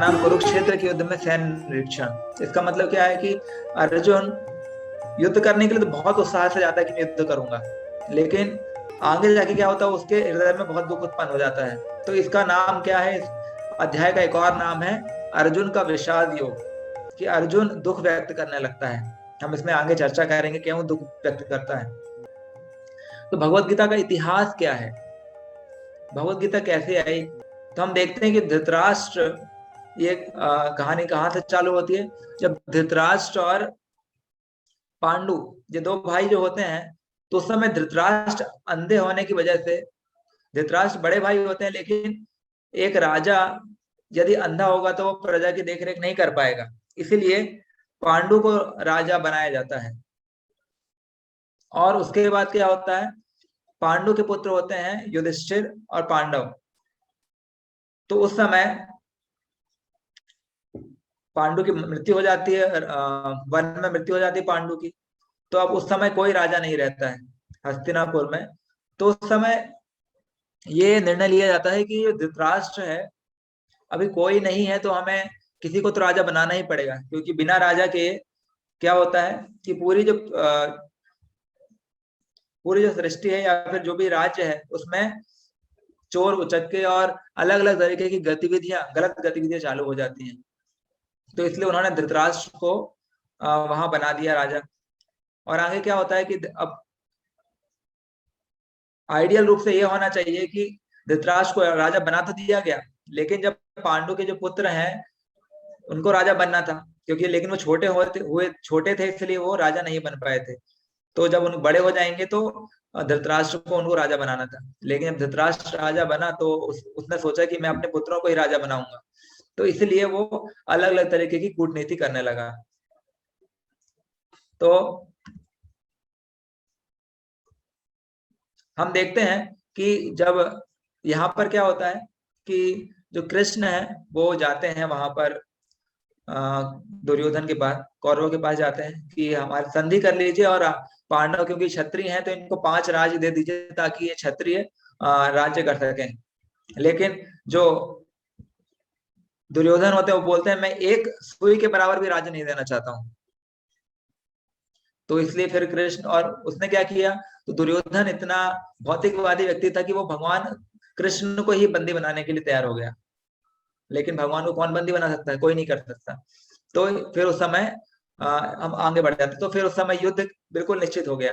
नाम कुरुक्षेत्र के युद्ध में सैन्य निरीक्षण। इसका मतलब क्या है कि अर्जुन युद्ध करने के लिए तो बहुत उत्साह से जाता है कि मैं युद्ध करूंगा, लेकिन आगे जाके क्या होता है, उसके हृदय में बहुत दुख उत्पन्न हो जाता है। तो इसका नाम क्या है, इस अध्याय का एक और नाम है अर्जुन का विषाद योग, कि अर्जुन दुख व्यक्त करने लगता है। हम इसमें आगे चर्चा करेंगे क्यों दुख व्यक्त करता है। तो भगवत गीता का इतिहास क्या है, भगवत गीता कैसे आई, तो हम देखते हैं कि धृतराष्ट्र, ये कहानी कहाँ से चालू होती है, जब धृतराष्ट्र और पांडु ये दो भाई जो होते हैं, तो उस समय धृतराष्ट्र अंधे होने की वजह से, धृतराष्ट्र बड़े भाई होते हैं, लेकिन एक राजा यदि अंधा होगा तो वो प्रजा की देखरेख नहीं कर पाएगा, इसीलिए पांडु को राजा बनाया जाता है। और उसके बाद क्या होता है, पांडु के पुत्र होते हैं युधिष्ठिर और पांडव। तो उस समय पांडु की मृत्यु हो जाती है, वन में मृत्यु हो जाती है पांडु की। तो अब उस समय कोई राजा नहीं रहता है हस्तिनापुर में। तो उस समय ये निर्णय लिया जाता है कि जो धृतराष्ट्र है, अभी कोई नहीं है, तो हमें किसी को तो राजा बनाना ही पड़ेगा, क्योंकि बिना राजा के क्या होता है कि पूरी जो सृष्टि है या फिर जो भी राज्य है, उसमें चोर उचक्के और अलग अलग तरीके की गतिविधियां, गलत गतिविधियां चालू हो जाती हैं। तो इसलिए उन्होंने धृतराष्ट्र को वहां बना दिया राजा। और आगे क्या होता है कि अब आइडियल रूप से यह होना चाहिए कि धृतराष्ट्र को राजा बना तो दिया गया, लेकिन जब पांडु के जो पुत्र हैं उनको राजा बनना था, क्योंकि लेकिन वो छोटे थे, इसलिए वो राजा नहीं बन पाए थे। तो जब उन बड़े हो जाएंगे तो धृतराष्ट्र को उनको राजा बनाना था। लेकिन जब धृतराष्ट्र राजा बना तो उसने सोचा कि मैं अपने पुत्रों को ही राजा बनाऊंगा, तो इसलिए वो अलग अलग तरीके की कूटनीति करने लगा। तो हम देखते हैं कि जब यहाँ पर क्या होता है कि जो कृष्ण है वो जाते हैं वहां पर दुर्योधन के पास, कौरवों के पास जाते हैं कि हमारी संधि कर लीजिए, और पांडव क्योंकि क्षत्रिय हैं तो इनको 5 राज्य दे दीजिए ताकि ये क्षत्रिय राज्य कर सकें। लेकिन जो दुर्योधन होते हैं वो बोलते हैं मैं एक सुई के बराबर भी राज्य नहीं देना चाहता हूँ। तो इसलिए फिर कृष्ण, और उसने क्या किया, तो दुर्योधन इतना भौतिकवादी व्यक्ति था कि वो भगवान कृष्ण को ही बंदी बनाने के लिए तैयार हो गया। लेकिन भगवान को कौन बंदी बना सकता है, कोई नहीं कर सकता। तो फिर उस समय हम आगे बढ़ जाते, तो फिर उस समय युद्ध बिल्कुल निश्चित हो गया।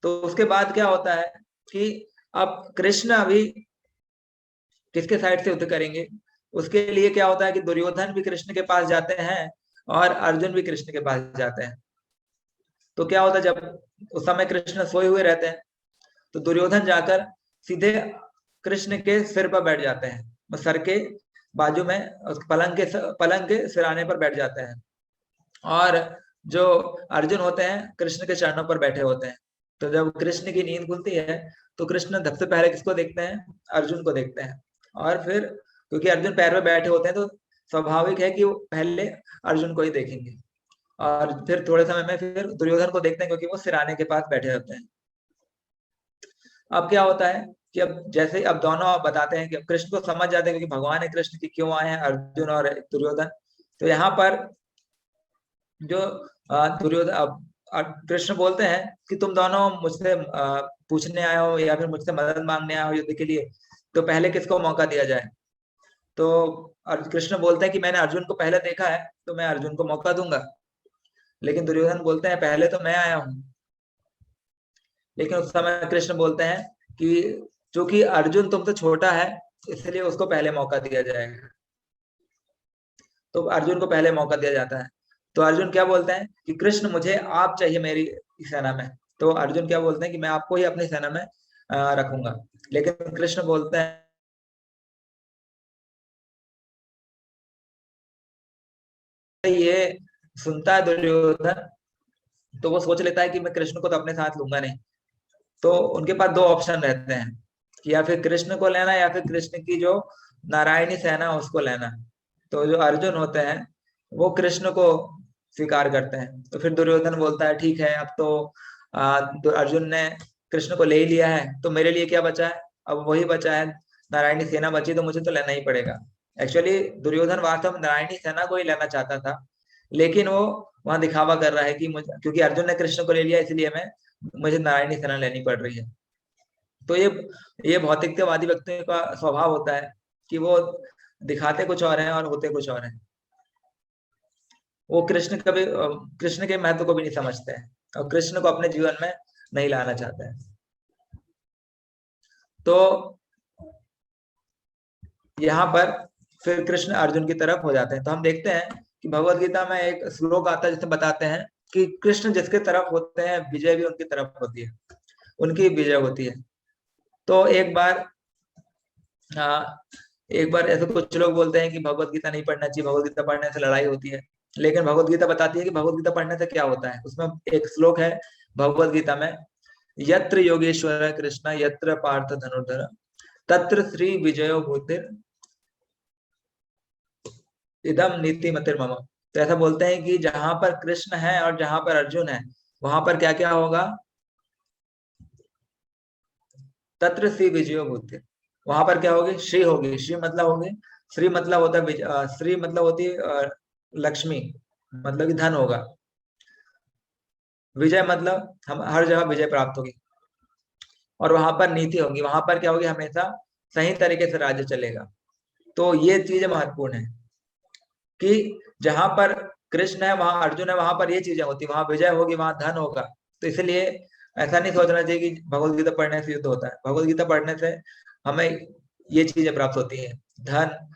तो उसके बाद क्या होता है कि अब कृष्ण अभी किसके साइड से युद्ध करेंगे, उसके लिए क्या होता है कि दुर्योधन भी कृष्ण के पास जाते हैं और अर्जुन भी कृष्ण के पास जाते हैं। तो क्या होता है, जब उस समय कृष्ण सोए हुए रहते हैं तो दुर्योधन जाकर सीधे कृष्ण के सिर पर बैठ जाते हैं, सर के बाजू में, पलंग के सिराने पर बैठ जाते हैं। और जो अर्जुन होते हैं कृष्ण के चरणों पर बैठे होते हैं। तो जब कृष्ण की नींद खुलती है तो कृष्ण सबसे पहले किसको देखते हैं, अर्जुन को देखते हैं। और फिर क्योंकि अर्जुन पैर में बैठे होते हैं तो स्वाभाविक है कि वो पहले अर्जुन को ही देखेंगे, और फिर थोड़े समय में फिर दुर्योधन को देखते हैं क्योंकि वो सिराने के पास बैठे होते हैं। अब क्या होता है कि अब जैसे अब दोनों बताते हैं कि अब कृष्ण को समझ जाते हैं क्योंकि भगवान है कृष्ण की क्यों आए हैं अर्जुन और दुर्योधन। तो यहाँ पर जो दुर्योधन, अब कृष्ण बोलते हैं कि तुम दोनों मुझसे पूछने आए हो या फिर मुझसे मदद मांगने आए हो युद्ध के लिए, तो पहले किसको मौका दिया जाए। तो कृष्ण बोलते हैं कि मैंने अर्जुन को पहले देखा है तो मैं अर्जुन को मौका दूंगा। लेकिन दुर्योधन बोलते हैं पहले तो मैं आया हूँ। लेकिन उस समय कृष्ण बोलते हैं कि चूंकि अर्जुन तुमसे छोटा है इसलिए उसको पहले मौका दिया जाएगा। तो अर्जुन को पहले मौका दिया जाता है। तो अर्जुन क्या बोलते हैं कि कृष्ण मुझे आप चाहिए मेरी सेना में। तो अर्जुन क्या बोलते हैं कि मैं आपको ही अपनी सेना में रखूंगा। लेकिन कृष्ण बोलते हैं, ये सुनता है दुर्योधन तो वो सोच लेता है कि मैं कृष्ण को तो अपने साथ लूंगा नहीं। तो उनके पास 2 ऑप्शन रहते हैं कि या फिर कृष्ण को लेना या फिर कृष्ण की जो नारायणी सेना है उसको लेना। तो जो अर्जुन होते हैं वो कृष्ण को स्वीकार करते हैं। तो फिर दुर्योधन बोलता है ठीक है, अब तो अर्जुन ने कृष्ण को ले ही लिया है तो मेरे लिए क्या बचा है, अब वही बचा है, नारायणी सेना बची तो मुझे तो लेना ही पड़ेगा। एक्चुअली दुर्योधन वास्तव में नारायणी सेना को ही लेना चाहता था, लेकिन वो वहां दिखावा कर रहा है कि मुझे, क्योंकि अर्जुन ने कृष्ण को ले लिया इसलिए मुझे नारायणी सेना लेनी पड़ रही है। तो ये भौतिकतावादी व्यक्तियों का स्वभाव होता है कि वो दिखाते कुछ और हैं और होते कुछ और हैं। वो कृष्ण के महत्व को भी नहीं समझते हैं और कृष्ण को अपने जीवन में नहीं लाना चाहते हैं। तो यहाँ पर फिर कृष्ण अर्जुन की तरफ हो जाते हैं। तो हम देखते हैं कि भगवत गीता में एक श्लोक आता है जिसमें बताते हैं कि कृष्ण जिसके तरफ होते हैं विजय भी उनकी तरफ होती है, उनकी विजय होती है। तो एक बार ऐसे कुछ लोग बोलते हैं कि भगवत गीता नहीं पढ़ना चाहिए, भगवत गीता पढ़ने से लड़ाई होती है। लेकिन भगवत गीता बताती है कि भगवत गीता पढ़ने से क्या होता है। उसमें एक श्लोक है भगवत गीता में, यत्र योगेश्वर कृष्ण यत्र पार्थ धनुर्धर तत्र श्री विजयो बुद्धिर इदम नीति मतिर मम। तो ऐसा बोलते हैं कि जहां पर कृष्ण है और जहां पर अर्जुन है वहां पर क्या क्या होगा, तत्र श्री विजयो बुद्धि, वहां पर क्या होगी, श्री होगी। श्री मतलब होगी, श्री मतलब होता है श्री मतलब होती है लक्ष्मी, मतलब कि धन होगा। विजय मतलब हम हर जगह विजय प्राप्त होगी। और वहां पर नीति होगी, वहां पर क्या होगी, हमेशा सही तरीके से राज्य चलेगा। तो ये चीजें महत्वपूर्ण है कि जहां पर कृष्ण है वहां अर्जुन है, वहां पर ये चीजें होती, वहां विजय होगी, वहां धन होगा। तो इसलिए ऐसा नहीं सोचना चाहिए कि भगवत गीता पढ़ने से युद्ध होता है। भगवत गीता पढ़ने से हमें ये चीजें प्राप्त होती है, धन,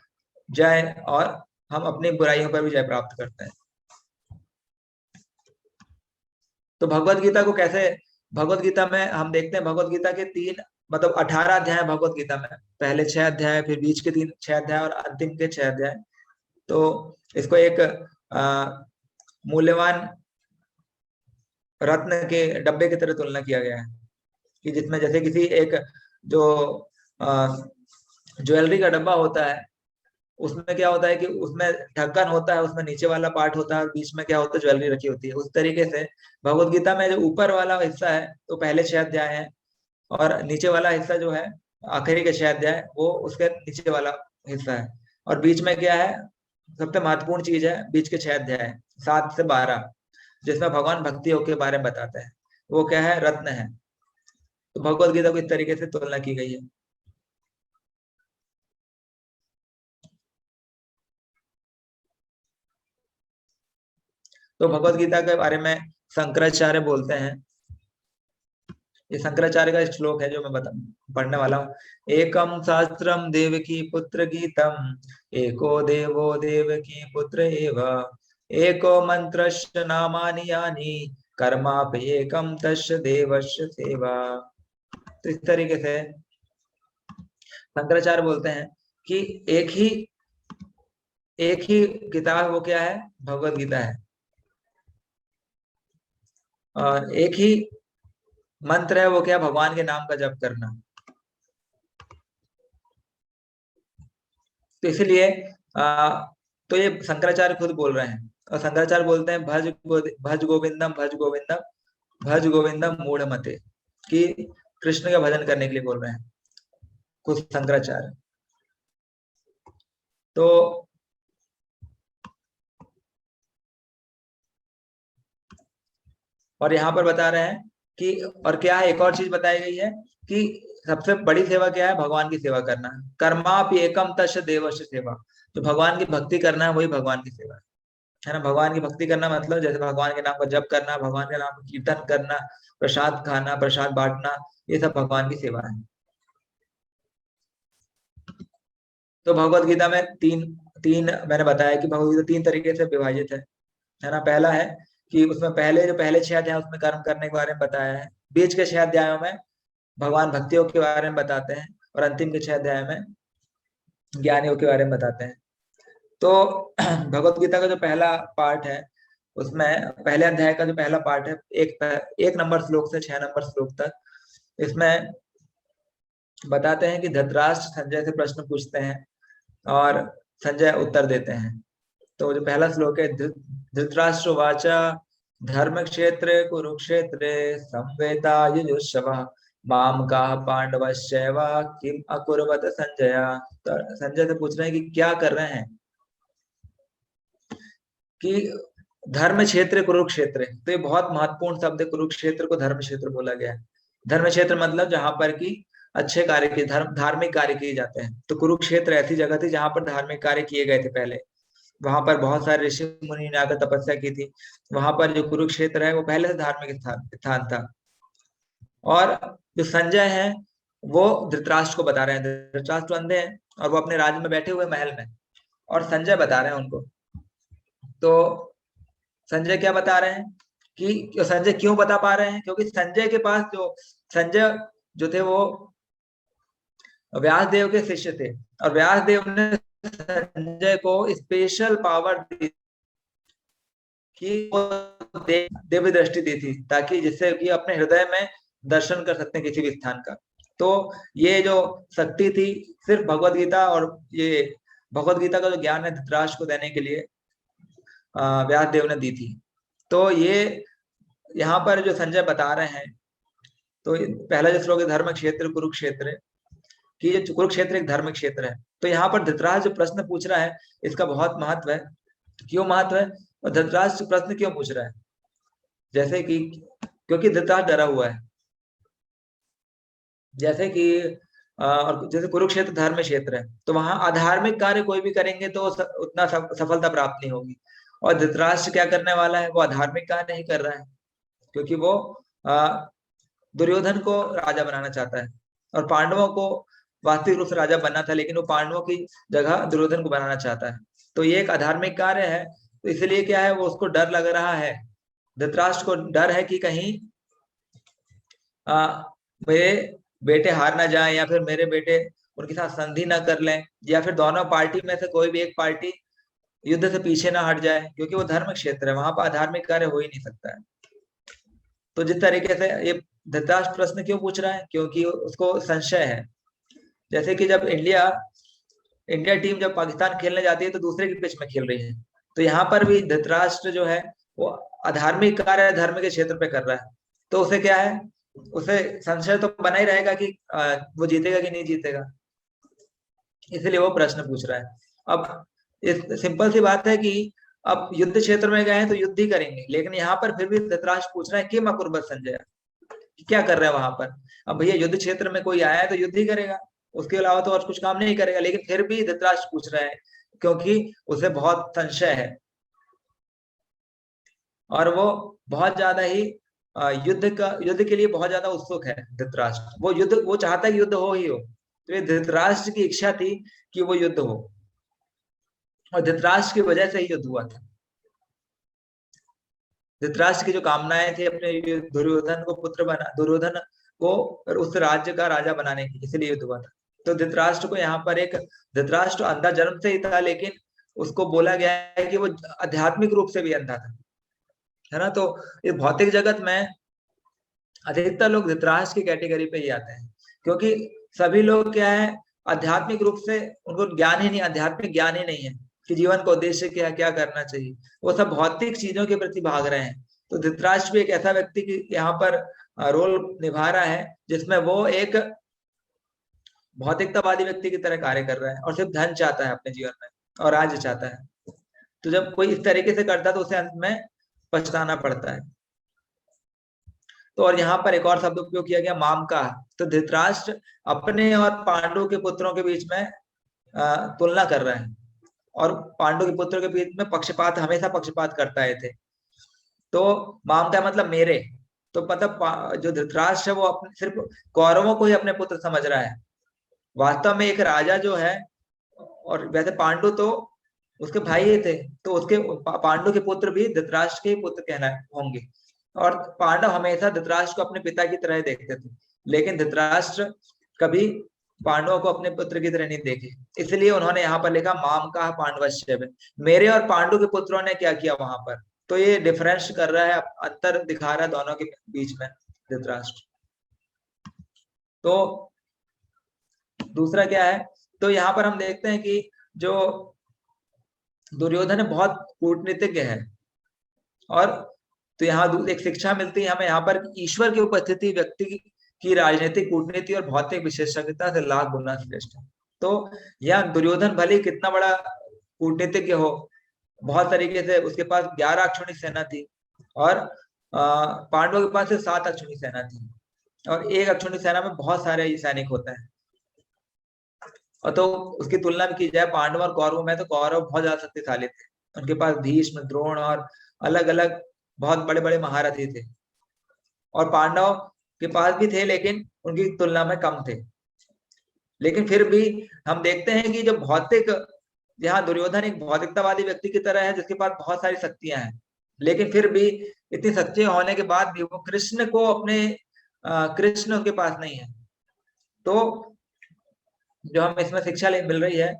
जय, और हम अपनी बुराइयों पर भी जय प्राप्त करते हैं। तो भगवत गीता को कैसे, भगवत गीता में हम देखते हैं भगवत गीता के तीन मतलब 18 अध्याय भगवत गीता में, पहले 6 अध्याय, फिर बीच के 6 अध्याय और अंतिम के 6 अध्याय। तो इसको एक मूल्यवान रत्न के डब्बे की तरह तुलना किया गया है कि जिसमें जैसे किसी एक जो ज्वेलरी का डब्बा होता है, उसमें क्या होता है कि उसमें ढक्कन होता है, उसमें नीचे वाला पार्ट होता है और बीच में क्या होता है, ज्वेलरी रखी होती है। उस तरीके से भगवत गीता में जो ऊपर वाला हिस्सा है तो पहले 6 अध्याय है, और नीचे वाला हिस्सा जो है आखिरी के 6 अध्याय वो उसके नीचे वाला हिस्सा है। और बीच में क्या है, सबसे महत्वपूर्ण चीज है बीच के 6 अध्याय 7 से 12, जिसमें भगवान भक्ति योग के बारे में बताते हैं। वो क्या है, रत्न है। तो भगवत गीता को इस तरीके से तुलना की गई है। तो भगवत गीता के बारे में शंकराचार्य बोलते हैं, ये शंकराचार्य का श्लोक है जो मैं पढ़ने वाला हूँ। एकम शास्त्रम देवकी पुत्र गीतम, एको देवो देवकी पुत्र एव, एको मंत्रस्य नामानि यानि, कर्मापि एकम तस्य देवस्य सेवा। तो इस तरीके से शंकराचार्य बोलते हैं कि एक ही किताब, वो क्या है, भगवत गीता है, और एक ही मंत्र है, वो क्या, भगवान के नाम का जप करना। तो इसलिए तो ये शंकराचार्य खुद बोल रहे हैं, और शंकराचार्य बोलते हैं भज गोविंदम भज गोविंदम भज गोविंदम मूढ़ मते, कि कृष्ण का भजन करने के लिए बोल रहे हैं खुद शंकराचार्य। तो और यहाँ पर बता रहे हैं कि और क्या है, एक और चीज बताई गई है कि सबसे बड़ी सेवा क्या है, भगवान की सेवा करना। कर्मापि एकम तस् देवस्य सेवा, जो भगवान की भक्ति करना है वही भगवान की सेवा है ना। भगवान की भक्ति करना मतलब जैसे भगवान के नाम का जप करना, भगवान के नाम का कीर्तन करना, प्रसाद खाना, प्रसाद बांटना, ये सब भगवान की सेवा है। तो भगवत गीता में तीन तीन मैंने बताया कि भगवत गीता 3 तरीके से विभाजित है ना। पहला है कि उसमें जो पहले 6 अध्याय उसमें कर्म करने के बारे में बताया है, बीच के 6 अध्यायों में भगवान भक्तियों के बारे में बताते हैं, और अंतिम के 6 अध्याय में ज्ञानियों के बारे में बताते हैं। तो भगवत गीता का जो पहला पार्ट है, उसमें पहले अध्याय का जो पहला पार्ट है, एक नंबर श्लोक से 6 नंबर श्लोक तक, इसमें बताते हैं कि धृतराष्ट्र संजय से प्रश्न पूछते हैं और संजय उत्तर देते हैं। तो जो पहला श्लोक है, धृतराष्ट्र वाचा धर्म क्षेत्र कुरुक्षेत्र संवेता युजुषव माम का पांडवश्चैव किम अकुर्वत संजय। तो संजय से पूछ रहे हैं कि क्या कर रहे हैं, कि धर्म क्षेत्र कुरुक्षेत्र, तो ये बहुत महत्वपूर्ण शब्द है। कुरुक्षेत्र को धर्म क्षेत्र बोला गया है। धर्म क्षेत्र मतलब जहां पर की अच्छे कार्य किए, धार्मिक कार्य किए जाते हैं। तो कुरुक्षेत्र ऐसी जगह थी जहां पर धार्मिक कार्य किए गए थे पहले। वहां पर बहुत सारे ऋषि मुनि ने आकर तपस्या की थी। वहां पर जो कुरुक्षेत्र है वो पहले से धार्मिक स्थान स्थान था। और जो संजय है वो धृतराष्ट्र को बता रहे हैं। धृतराष्ट्र अंधे हैं और वो अपने राज्य में बैठे हुए महल में, और संजय बता रहे हैं उनको। तो संजय क्या बता रहे हैं कि संजय क्यों बता पा रहे हैं, क्योंकि संजय के पास जो संजय जो थे वो व्यास देव के शिष्य थे, और व्यास देव ने संजय को स्पेशल पावर दी कि वो दिव्य दृष्टि दी थी, ताकि जिससे कि अपने हृदय में दर्शन कर सकते हैं किसी भी स्थान का। तो ये जो शक्ति थी सिर्फ भगवत गीता, और ये भगवत गीता का जो ज्ञान है धृतराष्ट्र को देने के लिए व्यास देव ने दी थी। तो ये यहाँ पर जो संजय बता रहे हैं, तो पहला जो श्लोक है धर्म क्षेत्र कुरुक्षेत्र, कि ये कुरुक्षेत्र एक धर्म क्षेत्र है। तो यहाँ पर धृतराष्ट्र जो प्रश्न पूछ रहा है इसका बहुत महत्व है। क्यों महत्व है, और धृतराष्ट्र प्रश्न क्यों पूछ रहा है, जैसे कि क्योंकि धृतराष्ट्र डरा हुआ है। जैसे कि और जैसे कुरुक्षेत्र धर्म क्षेत्र है, तो वहां अधार्मिक कार्य कोई भी करेंगे तो उतना सफलता प्राप्त नहीं होगी। और धृतराष्ट्र क्या करने वाला है, वो अधार्मिक कार्य नहीं कर रहा है, क्योंकि वो दुर्योधन को राजा बनाना चाहता है। और पांडवों को वास्तविक रूप से राजा बनना था, लेकिन वो पांडवों की जगह दुर्योधन को बनाना चाहता है। तो ये एक अधार्मिक कार्य है। तो इसलिए क्या है, वो उसको डर लग रहा है, धृतराष्ट्र को डर है कि कहीं मेरे बेटे हार ना जाए, या फिर मेरे बेटे उनके साथ संधि ना कर लें, या फिर दोनों पार्टी में से कोई भी एक पार्टी युद्ध से पीछे ना हट जाए, क्योंकि वो धर्म क्षेत्र है, वहां पर अधार्मिक कार्य हो ही नहीं सकता है। तो जिस तरीके से ये धृतराष्ट्र प्रश्न क्यों पूछ रहा है, क्योंकि उसको संशय है। जैसे कि जब इंडिया इंडिया टीम जब पाकिस्तान खेलने जाती है तो दूसरे की पिच में खेल रही है, तो यहाँ पर भी धृतराष्ट्र जो है वो अधार्मिक कार्य धर्म के क्षेत्र पे कर रहा है। तो उसे क्या है, उसे संशय तो बना ही रहेगा कि वो जीतेगा कि नहीं जीतेगा, इसलिए वो प्रश्न पूछ रहा है। अब इस सिंपल सी बात है कि अब युद्ध क्षेत्र में गए हैं तो युद्ध ही करेंगे, लेकिन यहाँ पर फिर भी धृतराष्ट्र पूछ रहा है कि मकुर्बत संजय, क्या कर रहे हैं वहां पर। अब भैया युद्ध क्षेत्र में कोई आया है तो युद्ध ही करेगा, उसके अलावा तो और कुछ काम नहीं करेगा, लेकिन फिर भी धृतराष्ट्र पूछ रहे हैं क्योंकि उसे बहुत संशय है, और वो बहुत ज्यादा ही युद्ध के लिए बहुत ज्यादा उत्सुक है धृतराष्ट्र। वो चाहता है कि युद्ध हो ही हो। तो ये धृतराष्ट्र की इच्छा थी कि वो युद्ध हो, और धृतराष्ट्र की वजह से ही युद्ध हुआ था। धृतराष्ट्र की जो कामनाएं थी अपने दुर्योधन को उस राज्य का राजा बनाने की, इसलिए युद्ध हुआ था। तो धृतराष्ट्र को यहाँ पर एक धृतराष्ट्र अंधा जन्म से ही था, लेकिन उसको बोला गया है कि वो आध्यात्मिक रूप से भी अंधा था, है ना। तो इस भौतिक जगत में अधिकतर लोग धृतराष्ट्र की कैटेगरी पे ही आते हैं, क्योंकि सभी लोग क्या है, आध्यात्मिक रूप से उनको ज्ञान ही नहीं, आध्यात्मिक ज्ञान ही नहीं है कि जीवन का उद्देश्य क्या है, क्या करना चाहिए। वो सब भौतिक चीजों के प्रति भाग रहे हैं। तो धृतराष्ट्र भी एक ऐसा व्यक्ति की यहाँ पर रोल निभा रहा है, जिसमें वो एक भौतिकतावादी व्यक्ति की तरह कार्य कर रहा है, और सिर्फ धन चाहता है अपने जीवन में और राज्य चाहता है। तो जब कोई इस तरीके से करता है तो उसे अंत में पछताना पड़ता है। तो और यहाँ पर एक और शब्द उपयोग किया गया, माम का। तो धृतराष्ट्र अपने और पांडु के पुत्रों के बीच में तुलना कर रहे हैं, और पांडु के पुत्रों के बीच में पक्षपात, हमेशा पक्षपात करता है थे। तो माम का मतलब मेरे, तो मतलब जो धृतराष्ट्र है वो अपने सिर्फ कौरवों को ही अपने पुत्र समझ रहा है। वास्तव में एक राजा जो है, और वैसे पांडु तो उसके भाई ही थे, तो उसके पांडु के पुत्र भी धृतराष्ट्र के ही पुत्र कहना होंगे। और पांडव हमेशा धृतराष्ट्र को अपने पिता की तरह देखते थे, लेकिन धृतराष्ट्र कभी पांडवों को अपने पुत्र की तरह नहीं देखे, इसलिए उन्होंने यहाँ पर लिखा माम का पांडवश्य, मेरे और पांडु के पुत्रों ने क्या किया वहां पर। तो ये डिफरेंस कर रहा है, अंतर दिखा रहा है दोनों के बीच में धृतराष्ट्र। तो दूसरा क्या है, तो यहाँ पर हम देखते हैं कि जो दुर्योधन है बहुत कूटनीतिज्ञ है। और तो यहाँ एक शिक्षा मिलती है हमें यहाँ पर, ईश्वर की उपस्थिति व्यक्ति की राजनीतिक कूटनीति और भौतिक विशेषज्ञता से लाख गुना श्रेष्ठ है। तो यह दुर्योधन भले ही कितना बड़ा कूटनीतिज्ञ हो, बहुत तरीके से उसके पास 11 अक्षौणी सेना थी, और पांडवों के पास से 7 अक्षौणी सेना थी, और एक अक्षौणी सेना में बहुत सारे सैनिक होते हैं। और तो उसकी तुलना भी की जाए पांडव और कौरवों में, तो कौरव बहुत ज्यादा शक्तिशाली थे। उनके पास भीष्म, द्रोण और अलग अलग बहुत बड़े बड़े महारथी थे, और पांडव के पास भी थे लेकिन उनकी तुलना में कम थे। लेकिन फिर भी हम देखते हैं कि जो भौतिक, यहाँ दुर्योधन एक भौतिकतावादी व्यक्ति की तरह है जिसके पास बहुत सारी शक्तियां हैं, लेकिन फिर भी इतनी शक्तियां होने के बाद भी वो कृष्ण को अपने कृष्ण उनके पास नहीं है। तो जो हम इसमें शिक्षा मिल रही है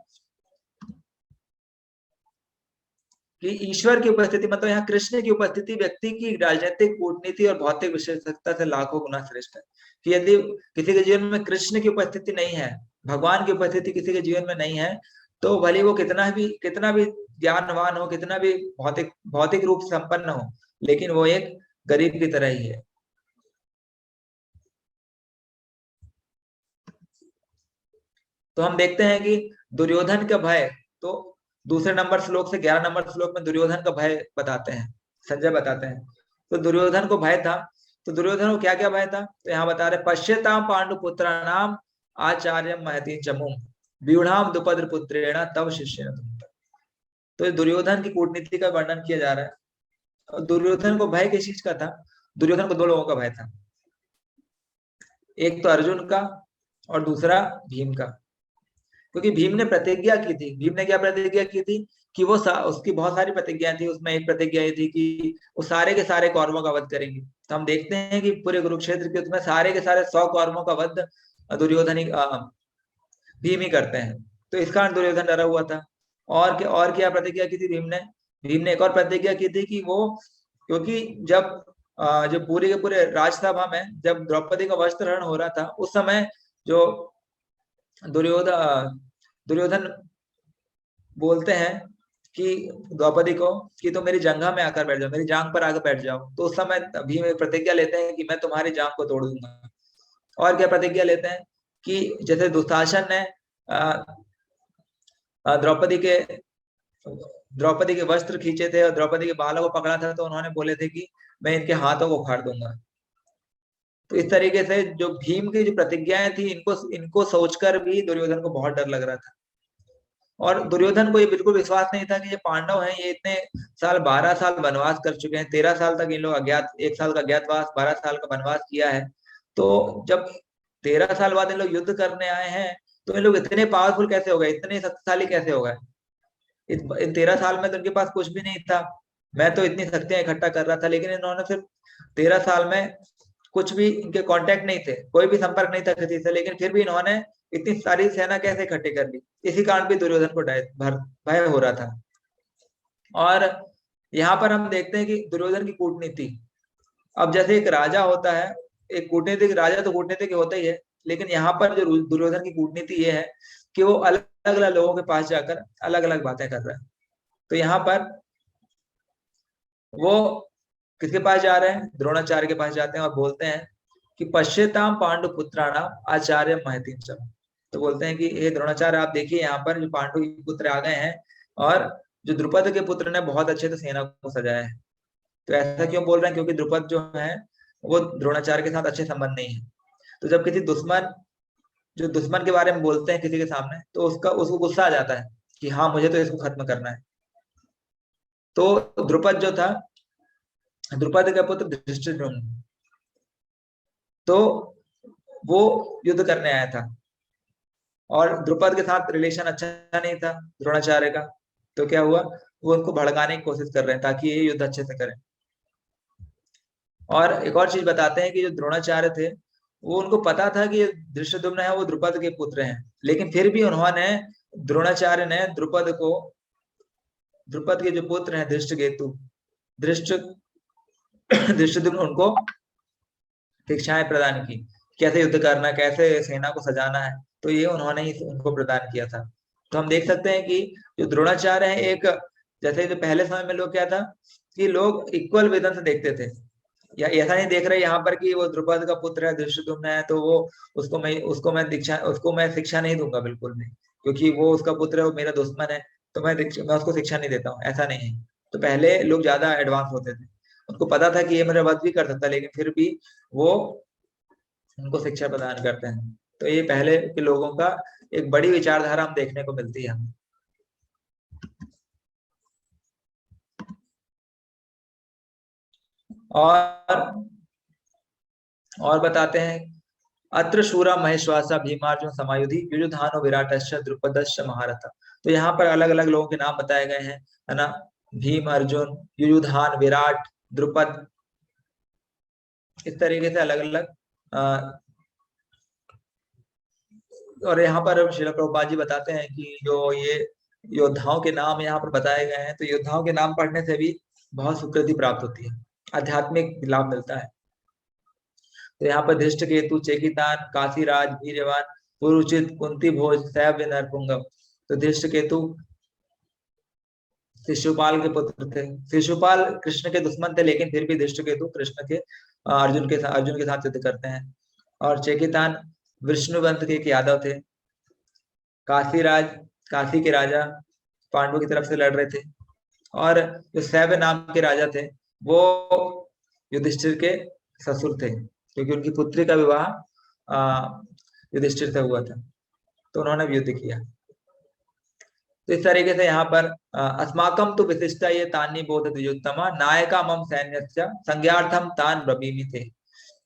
कि ईश्वर की उपस्थिति, मतलब यहाँ कृष्ण की उपस्थिति व्यक्ति की राजनीतिक, कूटनीति और भौतिक विशेषज्ञता से लाखों गुना श्रेष्ठ है। कि यदि किसी के जीवन में कृष्ण की उपस्थिति नहीं है, भगवान की उपस्थिति किसी के जीवन में नहीं है, तो भले वो कितना भी ज्ञानवान हो, कितना भी भौतिक भौतिक रूप से संपन्न हो, लेकिन वो एक गरीब की तरह ही है। तो हम देखते हैं कि दुर्योधन का भय, तो दूसरे नंबर श्लोक से 11 नंबर श्लोक में दुर्योधन का भय बताते हैं, संजय बताते हैं। तो दुर्योधन को भय था, तो दुर्योधन को क्या क्या भय था, तो यहाँ बता रहे, पश्यताम पांडुपुत्रा नाम आचार्य महती चमुम व्यूढ़ाम द्रुपद पुत्रेण तव शिष्य। तो दुर्योधन की कूटनीति का वर्णन किया जा रहा है। और दुर्योधन को भय किस चीज का था? दुर्योधन को 2 लोगों का भय था, एक तो अर्जुन का और दूसरा भीम का। क्योंकि भीम ने प्रतिज्ञा की थी। भीम ने क्या प्रतिज्ञा की थी कि वो उसकी बहुत सारी प्रतिज्ञा थी, उसमें एक प्रतिज्ञा ये थी कि वो सारे के सारे कौरवों का वध करेंगे। तो हम देखते हैं कि पूरे कुरुक्षेत्र के उसमें सारे के सारे 100 कौरवों का वध दुर्योधन ही भीम ही करते हैं। तो इस कारण दुर्योधन डरा हुआ था। और क्या प्रतिज्ञा की थी भीम ने एक और प्रतिज्ञा की थी कि वो, क्योंकि जब जो पूरे के पूरे राजसभा में जब द्रौपदी का वस्त्रहरण हो रहा था, उस समय जो दुर्योधन बोलते हैं कि द्रौपदी को कि तो मेरी जंघा में आकर बैठ जाओ, मेरी जांग पर आकर बैठ जाओ। तो उस समय भीम प्रतिज्ञा लेते हैं कि मैं तुम्हारी जांग को तोड़ दूंगा। और क्या प्रतिज्ञा लेते हैं कि जैसे दुशासन ने द्रौपदी के वस्त्र खींचे थे और द्रौपदी के बालों को पकड़ा था, तो उन्होंने बोले थे कि मैं इनके हाथों को उखाड़ दूंगा। तो इस तरीके से जो भीम की जो प्रतिज्ञाएं थी, इनको सोचकर भी दुर्योधन को बहुत डर लग रहा था। और दुर्योधन को ये बिल्कुल विश्वास नहीं था कि ये पांडव हैं, ये इतने साल 12 साल वनवास कर चुके हैं, 13 साल तक इन लोग अज्ञात, 1 साल का अज्ञातवास, 12 साल का वनवास किया है। तो जब 13 साल बाद इन लोग युद्ध करने आए हैं, तो इन लोग इतने पावरफुल कैसे हो गए, इतने शक्तिशाली कैसे हो गए? इन 13 साल में तो इनके पास कुछ भी नहीं था। मैं तो इतनी शक्तियां इकट्ठा कर रहा था, लेकिन इन्होंने सिर्फ 13 साल में कुछ भी, इनके कांटेक्ट नहीं थे, कोई भी संपर्क नहीं था किसी से, लेकिन फिर भी इन्होंने इतनी सारी सेना कैसे इकट्ठी कर ली? इसी कारण भी दुर्योधन को भय हो रहा था। और यहाँ पर हम देखते हैं कि दुर्योधन की कूटनीति, अब जैसे एक राजा होता है, एक कूटनीतिक राजा तो कूटनीतिक होता ही है, लेकिन यहाँ पर जो दुर्योधन की कूटनीति ये है कि वो अलग अलग लोगों के पास जाकर अलग अलग बातें कर रहा है। तो यहाँ पर वो किसके पास जा रहे हैं? द्रोणाचार्य के पास जाते हैं और बोलते हैं कि पश्यताम पांडु पुत्राणाम आचार्य महती। तो बोलते हैं कि हे द्रोणाचार्य, आप देखिए यहाँ पर जो पांडु पुत्र आ गए हैं, और जो द्रुपद के पुत्र ने बहुत अच्छे से सेना को सजाया है। तो ऐसा क्यों बोल रहे हैं? क्योंकि द्रुपद जो है वो द्रोणाचार्य के साथ अच्छे संबंध नहीं है। तो जब किसी दुश्मन के बारे में बोलते हैं किसी के सामने, तो उसको गुस्सा आ जाता है कि हाँ, मुझे तो इसको खत्म करना है। तो द्रुपद जो था, द्रुपद का पुत्र धृष्टद्युम्न, तो वो युद्ध करने आया था, और द्रुपद के साथ रिलेशन अच्छा नहीं था द्रोणाचार्य का। तो क्या हुआ, वो उनको भड़काने की कोशिश कर रहे हैं ताकि ये युद्ध अच्छे से करें। और एक और चीज बताते हैं कि जो द्रोणाचार्य थे, वो उनको पता था कि धृष्टद्युम्न है वो द्रुपद के पुत्र हैं, लेकिन फिर भी उन्होंने, द्रोणाचार्य ने द्रुपद के जो पुत्र हैं धृष्टकेतु, धृष्टद्युम्न, उनको शिक्षाएं प्रदान की, कैसे युद्ध करना, कैसे सेना को सजाना है। तो ये उन्होंने ही उनको प्रदान किया था। तो हम देख सकते हैं कि जो द्रोणाचार्य है, एक, जैसे जो पहले समय में लोग क्या था कि लोग इक्वल वेतन से देखते थे, या ऐसा नहीं देख रहे यहाँ पर कि वो द्रुपद का पुत्र है, धृष्टद्युम्न है, तो वो उसको मैं शिक्षा नहीं दूंगा, बिल्कुल नहीं, क्योंकि वो उसका पुत्र है, वो मेरा दुश्मन है, तो मैं उसको शिक्षा नहीं देता हूँ, ऐसा नहीं है। तो पहले लोग ज्यादा एडवांस होते थे, उनको पता था कि ये मेरा वध भी कर सकता है, लेकिन फिर भी वो उनको शिक्षा प्रदान करते हैं। तो ये पहले के लोगों का एक बड़ी विचारधारा हम देखने को मिलती है हमें। और और बताते हैं, अत्र शूरा महेश्वासा भीमार्जुन समायुधि युयुधानो विराटश्च द्रुपदश्च महारथ। तो यहाँ पर अलग अलग लोगों के नाम बताए गए हैं, है ना। भीम, अर्जुन, युयुधान, विराट, द्रुपद, इस तरीके से अलग अलग। और यहाँ पर श्रील प्रभुपाद जी बताते हैं कि जो ये योद्धाओं के नाम यहाँ पर बताए गए हैं, तो योद्धाओं के नाम पढ़ने से भी बहुत सुकृति प्राप्त होती है, आध्यात्मिक लाभ मिलता है। तो यहाँ पर धृष्ट केतु, चेकितान, काशीराज, वीर्यवान, पुरुचित, कुंती भोज, सैव्य, नरपुंगव। तो धृष्ट केतु शिशुपाल के पुत्र थे। शिशुपाल कृष्ण के दुश्मन थे, लेकिन फिर भी धृष्ट केतु कृष्ण के अर्जुन के साथ युद्ध करते हैं। और चेकितान विष्णुवंत के एक यादव थे। काशीराज काशी के राजा, पांडवों की तरफ से लड़ रहे थे। और जो सैव्य नाम के राजा थे, वो युधिष्ठिर के ससुर थे, क्योंकि उनकी पुत्री का विवाह युधिष्ठिर से हुआ था, तो उन्होंने भी युद्ध किया। तो इस तरीके से यहाँ पर अस्माकम तो विशिष्टा ये तानी बोध द्विजोत्तमा नायका मम सैन्य संज्ञार्थम तान ब्रवीमि थे।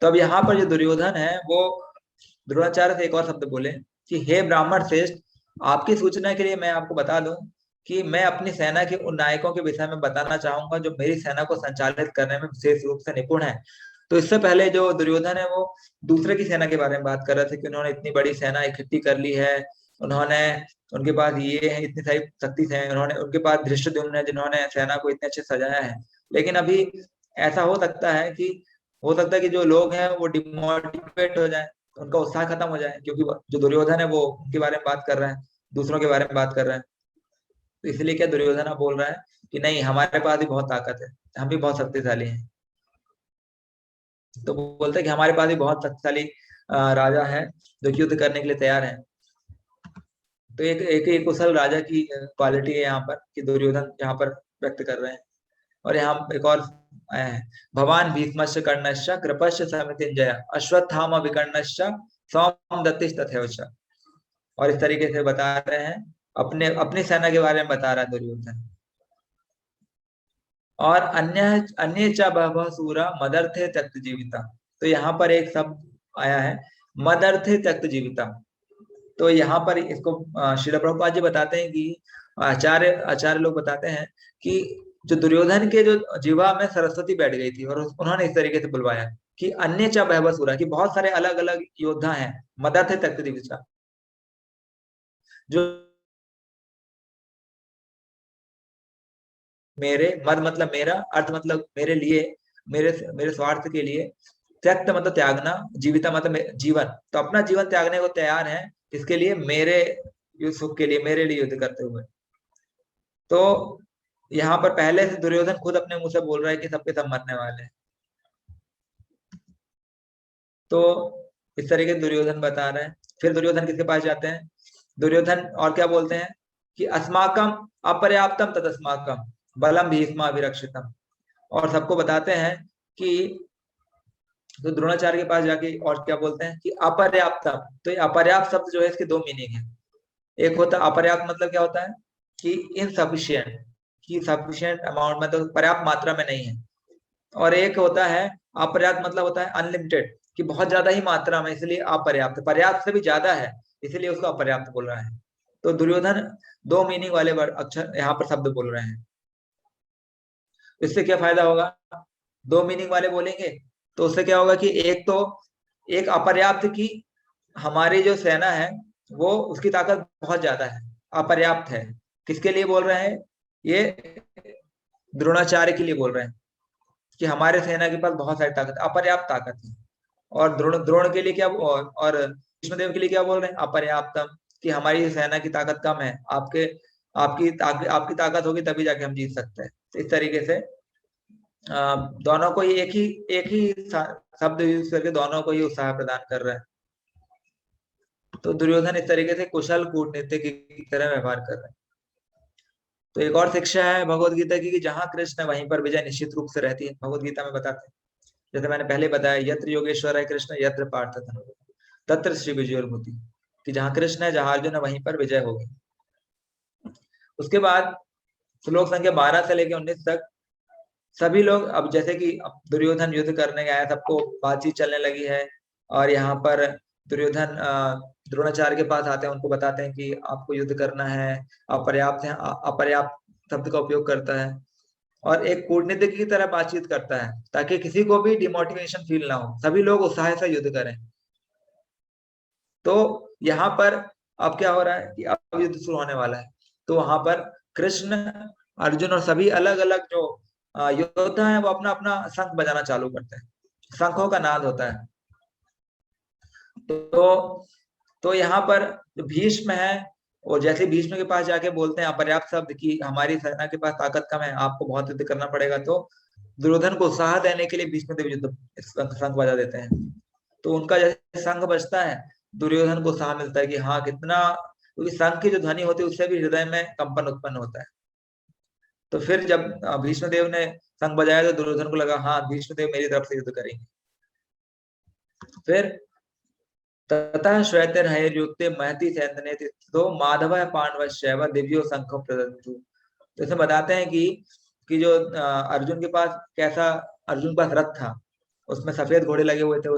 तो अब यहाँ पर जो दुर्योधन है, वो द्रोणाचार्य से एक और शब्द बोले कि हे ब्राह्मण श्रेष्ठ, आपकी सूचना के लिए मैं आपको बता दूं कि मैं अपनी सेना के उन नायकों के विषय में बताना चाहूंगा जो मेरी सेना को संचालित करने में विशेष रूप से निपुण है। तो इससे पहले जो दुर्योधन है, वो दूसरे की सेना के बारे में बात कर रहे थे कि उन्होंने इतनी बड़ी सेना इकट्ठी कर ली है, उन्होंने उनके पास ये है, इतनी सारी शक्ति है, उन्होंने उनके पास धृष्टद्युम्न है जिन्होंने सेना को इतने अच्छे सजाया है। लेकिन अभी ऐसा हो सकता है कि जो लोग हैं वो डिमोटिवेट हो जाए, उनका उत्साह खत्म हो जाए, क्योंकि जो दुर्योधन है वो उनके बारे में बात कर रहा है, दूसरों के बारे में बात कर रहा है। तो इसलिए क्या दुर्योधन अब बोल रहा है कि नहीं, हमारे पास भी बहुत ताकत है, हम भी बहुत शक्तिशाली हैं। तो वो बोलते हैं कि हमारे पास भी बहुत शक्तिशाली राजा है जो कि युद्ध करने के लिए तैयार है। तो एक कुशल राजा की क्वालिटी है यहाँ पर कि दुर्योधन यहाँ पर व्यक्त कर रहे हैं। और यहाँ एक और आया है, भवान भीष्मश्च कर्णश्च कृपश्च समितिंजय अश्वत्थामा विकर्णश्च सौम दत्तिश्च तथैवच। और इस तरीके से बता रहे हैं, अपने अपनी सेना के बारे में बता रहा है दुर्योधन। और अन्य अन्य च बहवः सूरा मदर्थे त्यक्त जीविता। तो यहाँ पर एक शब्द आया है, मदर्थे त्यक्त जीविता। तो यहाँ पर इसको श्रील प्रभुपाद जी बताते हैं कि आचार्य आचार्य लोग बताते हैं कि जो दुर्योधन के जो जीवा में सरस्वती बैठ गई थी, और उन्होंने इस तरीके से बुलवाया कि अन्य च बहवसूरा, कि बहुत सारे अलग अलग योद्धा हैं, मदद है तख्त दिविचा, जो मेरे मद मतलब मेरा, अर्थ मतलब मेरे लिए, मेरे मेरे स्वार्थ के लिए, त्यक्त मतलब त्यागना, जीविता मतलब जीवन, तो अपना जीवन त्यागने को तैयार है, इसके लिए मेरे सुख के लिए, मेरे लिए युद्ध करते हुए। तो यहाँ पर पहले से दुर्योधन खुद अपने मुंह से बोल रहा है कि सबके सब मरने वाले हैं। तो इस तरीके से दुर्योधन बता रहे हैं। फिर दुर्योधन किसके पास जाते हैं, दुर्योधन और क्या बोलते हैं कि अस्माकम अपर्याप्तम तदस्माकम बलम भीष्मा विरक्षितम। और सबको बताते हैं कि तो द्रोणाचार्य के पास जाके और क्या बोलते हैं कि अपर्याप्तम। तो ये अपर्याप्त शब्द जो है, इसके दो मीनिंग है। एक होता है अपर्याप्त, मतलब क्या होता है कि इनसफिशियंट, कि सफिशियंट अमाउंट में, तो पर्याप्त मात्रा में नहीं है। और एक होता है अपर्याप्त, मतलब होता है अनलिमिटेड, कि बहुत ज्यादा ही मात्रा में, इसलिए अपर्याप्त, पर्याप्त से भी ज्यादा है, इसलिए उसको अपर्याप्त बोल रहा है। तो दुर्योधन दो मीनिंग वाले अक्षर यहाँ पर शब्द बोल रहे हैं। इससे क्या फायदा होगा, दो मीनिंग वाले बोलेंगे तो उससे क्या होगा कि एक तो एक अपर्याप्त की, हमारी जो सेना है वो उसकी ताकत बहुत ज्यादा है, अपर्याप्त है। किसके लिए बोल रहे हैं, ये द्रोणाचार्य के लिए बोल रहे हैं कि हमारे सेना के पास बहुत सारी ताकत, अपर्याप्त ताकत है। और द्रोण द्रोण के लिए क्या, और कृष्णदेव के लिए क्या बोल रहे हैं, अपर्याप्तम, कि हमारी सेना की ताकत कम है, आपकी ताकत होगी तभी जाके हम जीत सकते हैं। तो इस तरीके से दोनों को ही एक ही शब्द यूज करके दोनों को ही उत्साह प्रदान कर रहा है। तो दुर्योधन इस तरीके से कुशल कूटनीतिक की तरह व्यवहार कर रहे हैं। तो एक और शिक्षा है भगवत गीता की कि जहां कृष्ण है वहीं पर विजय निश्चित रूप से रहती है। भगवत गीता में बताते हैं, जैसे मैंने पहले बताया, यत्र योगेश्वर है कृष्ण यत्र पार्थ धनुर्धर तत्र श्री विजय होती, कि जहां कृष्ण है जहां अर्जुन है वहीं पर विजय होगी। उसके बाद श्लोक संख्या 12 से लेकर 19 तक सभी लोग, अब जैसे कि अब दुर्योधन युद्ध करने गया है, सबको बातचीत चलने लगी है, और यहाँ पर दुर्योधन द्रोणाचार्य के पास आते हैं, उनको बताते हैं कि आपको युद्ध करना है, अपर्याप्त है, अपर्याप्त शब्द का उपयोग करता है, और एक कूटनीतिक की तरह बातचीत करता है ताकि किसी को भी डिमोटिवेशन फील ना हो, सभी लोग उत्साह से युद्ध करें। तो यहाँ पर अब क्या हो रहा है कि अब युद्ध शुरू होने वाला है। तो वहां पर कृष्ण, अर्जुन और सभी अलग अलग जो योद्धा है वो अपना अपना शंख बजाना चालू करते हैं, शंखों का नाद होता है। तो यहाँ पर जो भीष्म है, और जैसे भीष्म के पास जाके बोलते हैं अपर्याप्त शब्द की हमारी सेना के पास ताकत कम है, आपको बहुत युद्ध करना पड़ेगा, तो दुर्योधन को उत्साह देने के लिए भीष्म देव युद्ध शंख बजा देते हैं। तो उनका जैसे शंख बजता है, दुर्योधन को उत्साह मिलता है कि हाँ कितना, क्योंकि शंख की जो ध्वनि होती है उससे भी हृदय में कंपन उत्पन्न होता है। तो फिर जब भीष्म देव ने शंख बजाया तो दुर्योधन को लगा हाँ भीष्म देव मेरी तरफ से युद्ध करेंगे। फिर ततः श्वेतर्हैर्युक्ते महति सैंतने तो माधव पांडव शैव दिव्यो शंखो प्रदंतु। तो इसमें बताते हैं कि जो अर्जुन के पास कैसा, अर्जुन के पास रथ था, उसमें सफेद घोड़े लगे हुए थे,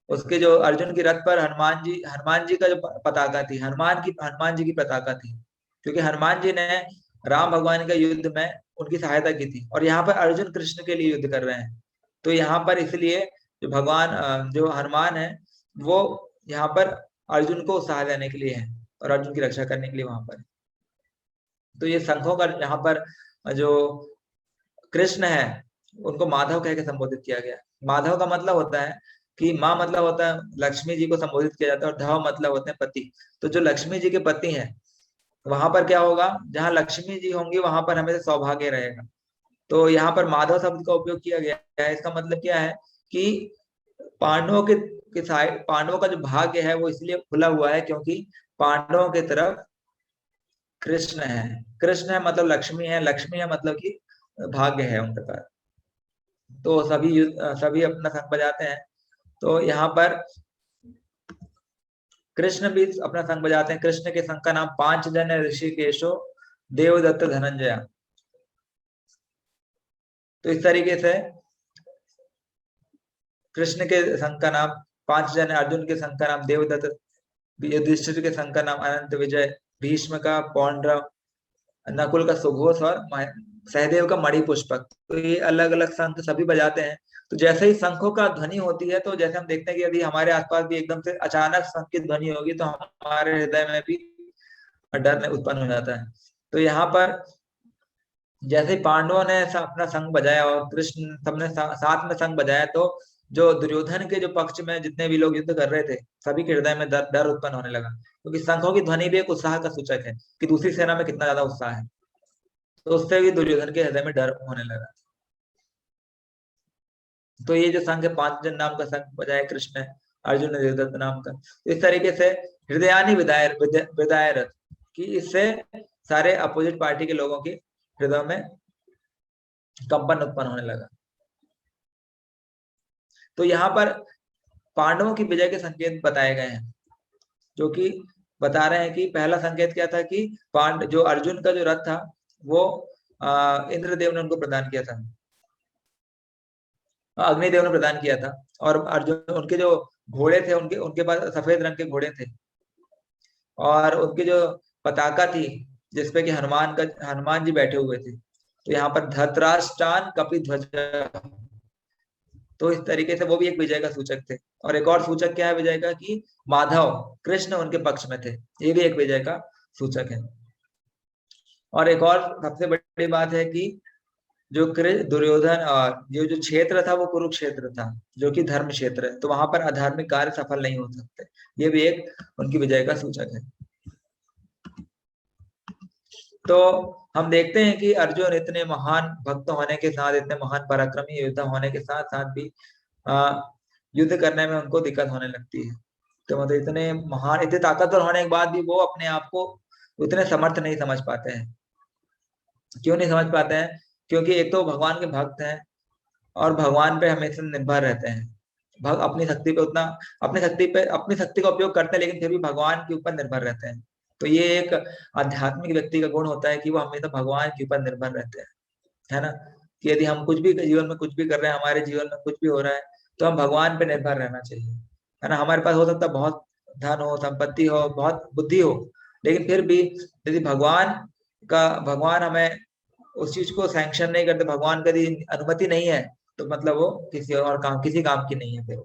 उसके जो अर्जुन की रथ पर हनुमान जी का जो पताका थी, हनुमान जी की पताका थी, क्योंकि हनुमान जी ने राम भगवान के युद्ध में उनकी सहायता की थी, और यहाँ पर अर्जुन कृष्ण के लिए युद्ध कर रहे हैं। तो यहाँ पर इसलिए जो भगवान जो हनुमान है वो यहाँ पर अर्जुन को उत्साह देने के लिए है और अर्जुन की रक्षा करने के लिए वहां पर। तो ये शंखों का यहाँ पर जो कृष्ण है उनको माधव कह के संबोधित किया गया। माधव का मतलब होता है कि माँ मतलब होता है लक्ष्मी जी को संबोधित किया जाता है, और धव मतलब होते हैं पति। तो जो लक्ष्मी जी के पति हैं वहां पर क्या होगा, जहाँ लक्ष्मी जी होंगी वहां पर हमेशा सौभाग्य रहेगा। तो यहाँ पर माधव शब्द का उपयोग किया गया है। इसका मतलब क्या है कि पांडवों के साइड, पांडवों का जो भाग्य है वो इसलिए खुला हुआ है क्योंकि पांडवों की तरफ कृष्ण है। कृष्ण है मतलब लक्ष्मी है, लक्ष्मी है मतलब कि भाग्य है उनके पास। तो सभी अपना शंख बजाते हैं। तो यहाँ पर कृष्ण भी अपना शंख बजाते हैं। कृष्ण के शंख का नाम पांचजन्य ऋषिकेशो देवदत्त धनंजय। तो इस तरीके से कृष्ण के शंख का नाम पांचजन्य, अर्जुन के शंख का नाम देवदत्त, युधिष्ठिर के शंख का नाम अनंत विजय, भीष्म का पौंड्रव, नकुल का सुघोष, और सहदेव का मणि पुष्पक। तो ये अलग अलग शंख सभी बजाते हैं। तो जैसे ही शंखों का ध्वनि होती है, तो जैसे हम देखते हैं कि यदि हमारे आसपास भी एकदम से अचानक शंख की ध्वनि होगी तो हमारे हृदय में भी डर उत्पन्न हो जाता है। तो यहाँ पर जैसे पांडवों ने अपना शंख बजाया और कृष्ण सबने साथ में शंख बजाया, तो जो दुर्योधन के जो पक्ष में जितने भी लोग युद्ध कर रहे थे सभी के हृदय में डर उत्पन्न होने लगा, क्योंकि शंखों की ध्वनि भी एक उत्साह का सूचक है कि दूसरी सेना में कितना ज्यादा उत्साह है। तो उससे भी दुर्योधन के हृदय में डर होने लगा। तो ये जो शंख है, पांच जन नाम का शंख बजाया कृष्ण ने, अर्जुन ने देवदत्त नाम का। तो इस तरीके से हृदयानी विदाय रथ, कि इससे सारे अपोजिट पार्टी के लोगों के हृदय में कंपन उत्पन्न होने लगा। तो यहाँ पर पांडवों की विजय के संकेत बताए गए हैं, जो कि बता रहे हैं कि पहला संकेत क्या था कि जो अर्जुन का जो रथ था वो इंद्रदेव ने उनको प्रदान किया था, अग्निदेव ने प्रदान किया था। और अर्जुन, उनके जो घोड़े थे, उनके उनके पास सफेद रंग के घोड़े थे, और उनकी जो पताका थी जिसपे कि हनुमान जी बैठे हुए थे। तो यहाँ पर धतराष्ट्रान कपिध्वज, तो इस तरीके से वो भी एक विजय का सूचक थे। और एक और सूचक क्या है विजय का, कि माधव कृष्ण उनके पक्ष में थे, ये भी एक विजय का सूचक है। और एक और सबसे बड़ी बात है कि जो दुर्योधन और जो क्षेत्र था वो कुरुक्षेत्र था, जो कि धर्म क्षेत्र है, तो वहां पर अधार्मिक कार्य सफल नहीं हो सकते। ये भी एक उनकी विजय का सूचक है। तो हम देखते हैं कि अर्जुन इतने महान भक्त होने के साथ, इतने महान पराक्रमी योद्धा होने के साथ साथ भी युद्ध करने में उनको दिक्कत होने लगती है। तो मतलब इतने महान, इतने ताकतवर होने के बाद भी वो अपने आप को उतने समर्थ नहीं समझ पाते हैं। क्यों नहीं समझ पाते हैं? क्योंकि एक तो भगवान के भक्त हैं और भगवान पे हमेशा निर्भर रहते हैं। भक्त अपनी शक्ति पे उतना, अपनी शक्ति का उपयोग करते हैं, लेकिन फिर भी भगवान के ऊपर निर्भर रहते हैं। तो ये एक आध्यात्मिक व्यक्ति का गुण होता है कि वो हमेशा भगवान के ऊपर निर्भर रहते हैं, है ना। कि यदि हम कुछ भी जीवन में कुछ भी कर रहे हैं, हमारे जीवन में कुछ भी हो रहा है, तो हम भगवान पे निर्भर रहना चाहिए, है ना। हमारे पास हो सकता है बहुत धन हो, संपत्ति हो, बहुत बुद्धि हो, लेकिन फिर भी यदि भगवान हमें उस चीज को सैंक्शन नहीं करते, भगवान का यदि अनुमति नहीं है, तो मतलब वो किसी काम की नहीं है फिर।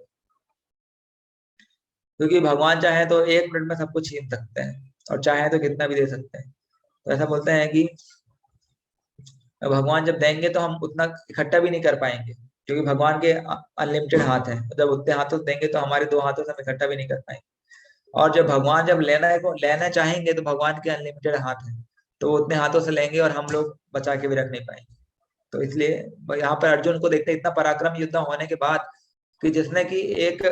क्योंकि भगवान चाहे तो 1 मिनट में सब कुछ छीन सकते हैं और चाहे तो कितना भी दे सकते हैं। तो ऐसा बोलते हैं कि भगवान जब देंगे तो हम उतना इकट्ठा भी नहीं कर पाएंगे, क्योंकि भगवान के अनलिमिटेड हाथ हैं। जब उतने हाथों से देंगे तो हमारे 2 हाथों से हम इकट्ठा भी नहीं कर पाएंगे। और जब भगवान जब लेना चाहेंगे तो भगवान के अनलिमिटेड हाथ हैं, तो वो उतने हाथों से लेंगे और हम लोग बचा के भी रख नहीं पाएंगे। तो इसलिए यहाँ पर अर्जुन को देखते इतना पराक्रम युद्ध होने के बाद, कि जिसने कि एक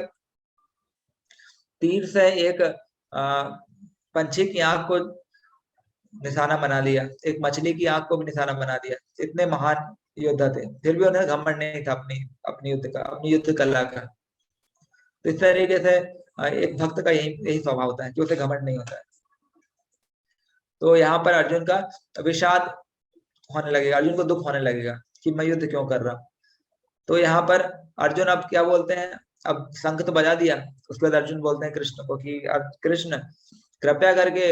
तीर से एक पंछी की आंख को निशाना बना लिया, एक मछली की आंख को भी निशाना बना दिया। इतने महान योद्धा थे, फिर भी उन्हें घमंड नहीं था अपनी युद्ध कला का। तो इस तरीके से एक भक्त का यही यही स्वभाव होता है कि उसे घमंड नहीं होता है। तो यहाँ पर अर्जुन का विषाद होने लगेगा, अर्जुन को दुख होने लगेगा कि मैं युद्ध क्यों कर रहा हूँ। तो यहाँ पर अर्जुन अब क्या बोलते हैं, अब शंख तो बजा दिया, उसके बाद अर्जुन बोलते हैं कृष्ण को कि कृष्ण कृपया करके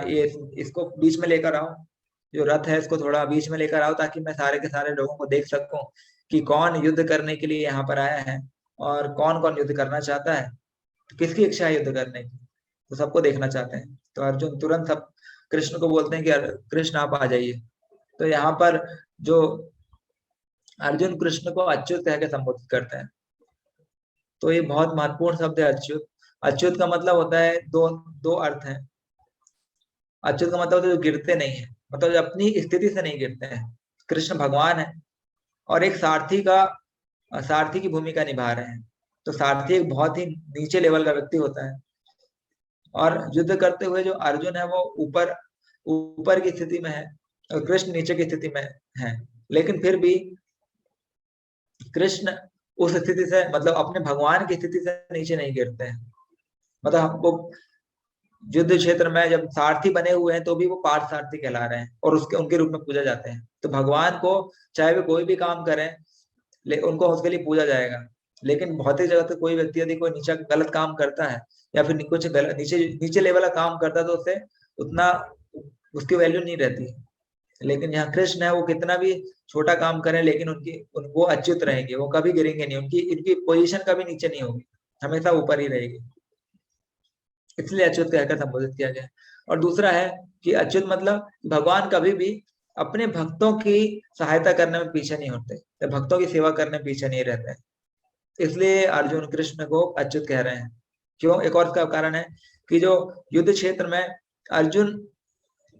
ये इसको बीच में लेकर आओ, जो रथ है इसको थोड़ा बीच में लेकर आओ, ताकि मैं सारे के सारे लोगों को देख सकूं कि कौन युद्ध करने के लिए यहाँ पर आया है और कौन कौन युद्ध करना चाहता है, तो किसकी इच्छा है युद्ध करने की, तो सबको देखना चाहते हैं। तो अर्जुन तुरंत सब कृष्ण को बोलते हैं कि कृष्ण आप आ जाइए। तो यहाँ पर जो अर्जुन कृष्ण को अच्युत कह के संबोधित करते हैं। तो ये बहुत महत्वपूर्ण शब्द है अच्युत। अच्युत का मतलब होता है, दो दो अर्थ है। अच्युत का मतलब होता है जो गिरते नहीं है, मतलब जो अपनी स्थिति से नहीं गिरते हैं। कृष्ण भगवान है और एक सारथी की भूमिका निभा रहे हैं। तो सारथी एक बहुत ही नीचे लेवल का व्यक्ति होता है, और युद्ध करते हुए जो अर्जुन है वो ऊपर ऊपर की स्थिति में है और कृष्ण नीचे की स्थिति में है। लेकिन फिर भी कृष्ण उस स्थिति से, मतलब अपने भगवान की स्थिति से नीचे नहीं गिरते हैं। मतलब हमको युद्ध क्षेत्र में जब सारथी बने हुए हैं तो भी वो पार्थ सारथी कहला रहे हैं और उसके उनके रूप में पूजा जाते हैं। तो भगवान को चाहे वे कोई भी काम करें, उनको उसके लिए पूजा जाएगा। लेकिन भौतिक जगत में कोई व्यक्ति यदि कोई नीचा गलत काम करता है या फिर कुछ गलत नीचे नीचे लेवल का काम करता है, तो उससे उतना उसकी वैल्यू नहीं रहती। लेकिन यहाँ कृष्ण है, वो कितना भी छोटा काम करें लेकिन वो अच्युत रहेंगे, वो कभी गिरेंगे नहीं, इनकी पोजीशन कभी नीचे नहीं होगी, हमेशा ऊपर ही रहेगी। इसलिए अच्युत कहकर संबोधित किया गया। और दूसरा है कि अच्युत मतलब भगवान कभी भी अपने भक्तों की सहायता करने में पीछे नहीं होते, तो भक्तों की सेवा करने में पीछे नहीं रहते हैं। इसलिए अर्जुन कृष्ण को अच्युत कह रहे हैं। क्यों? एक और का कारण है कि जो युद्ध क्षेत्र में अर्जुन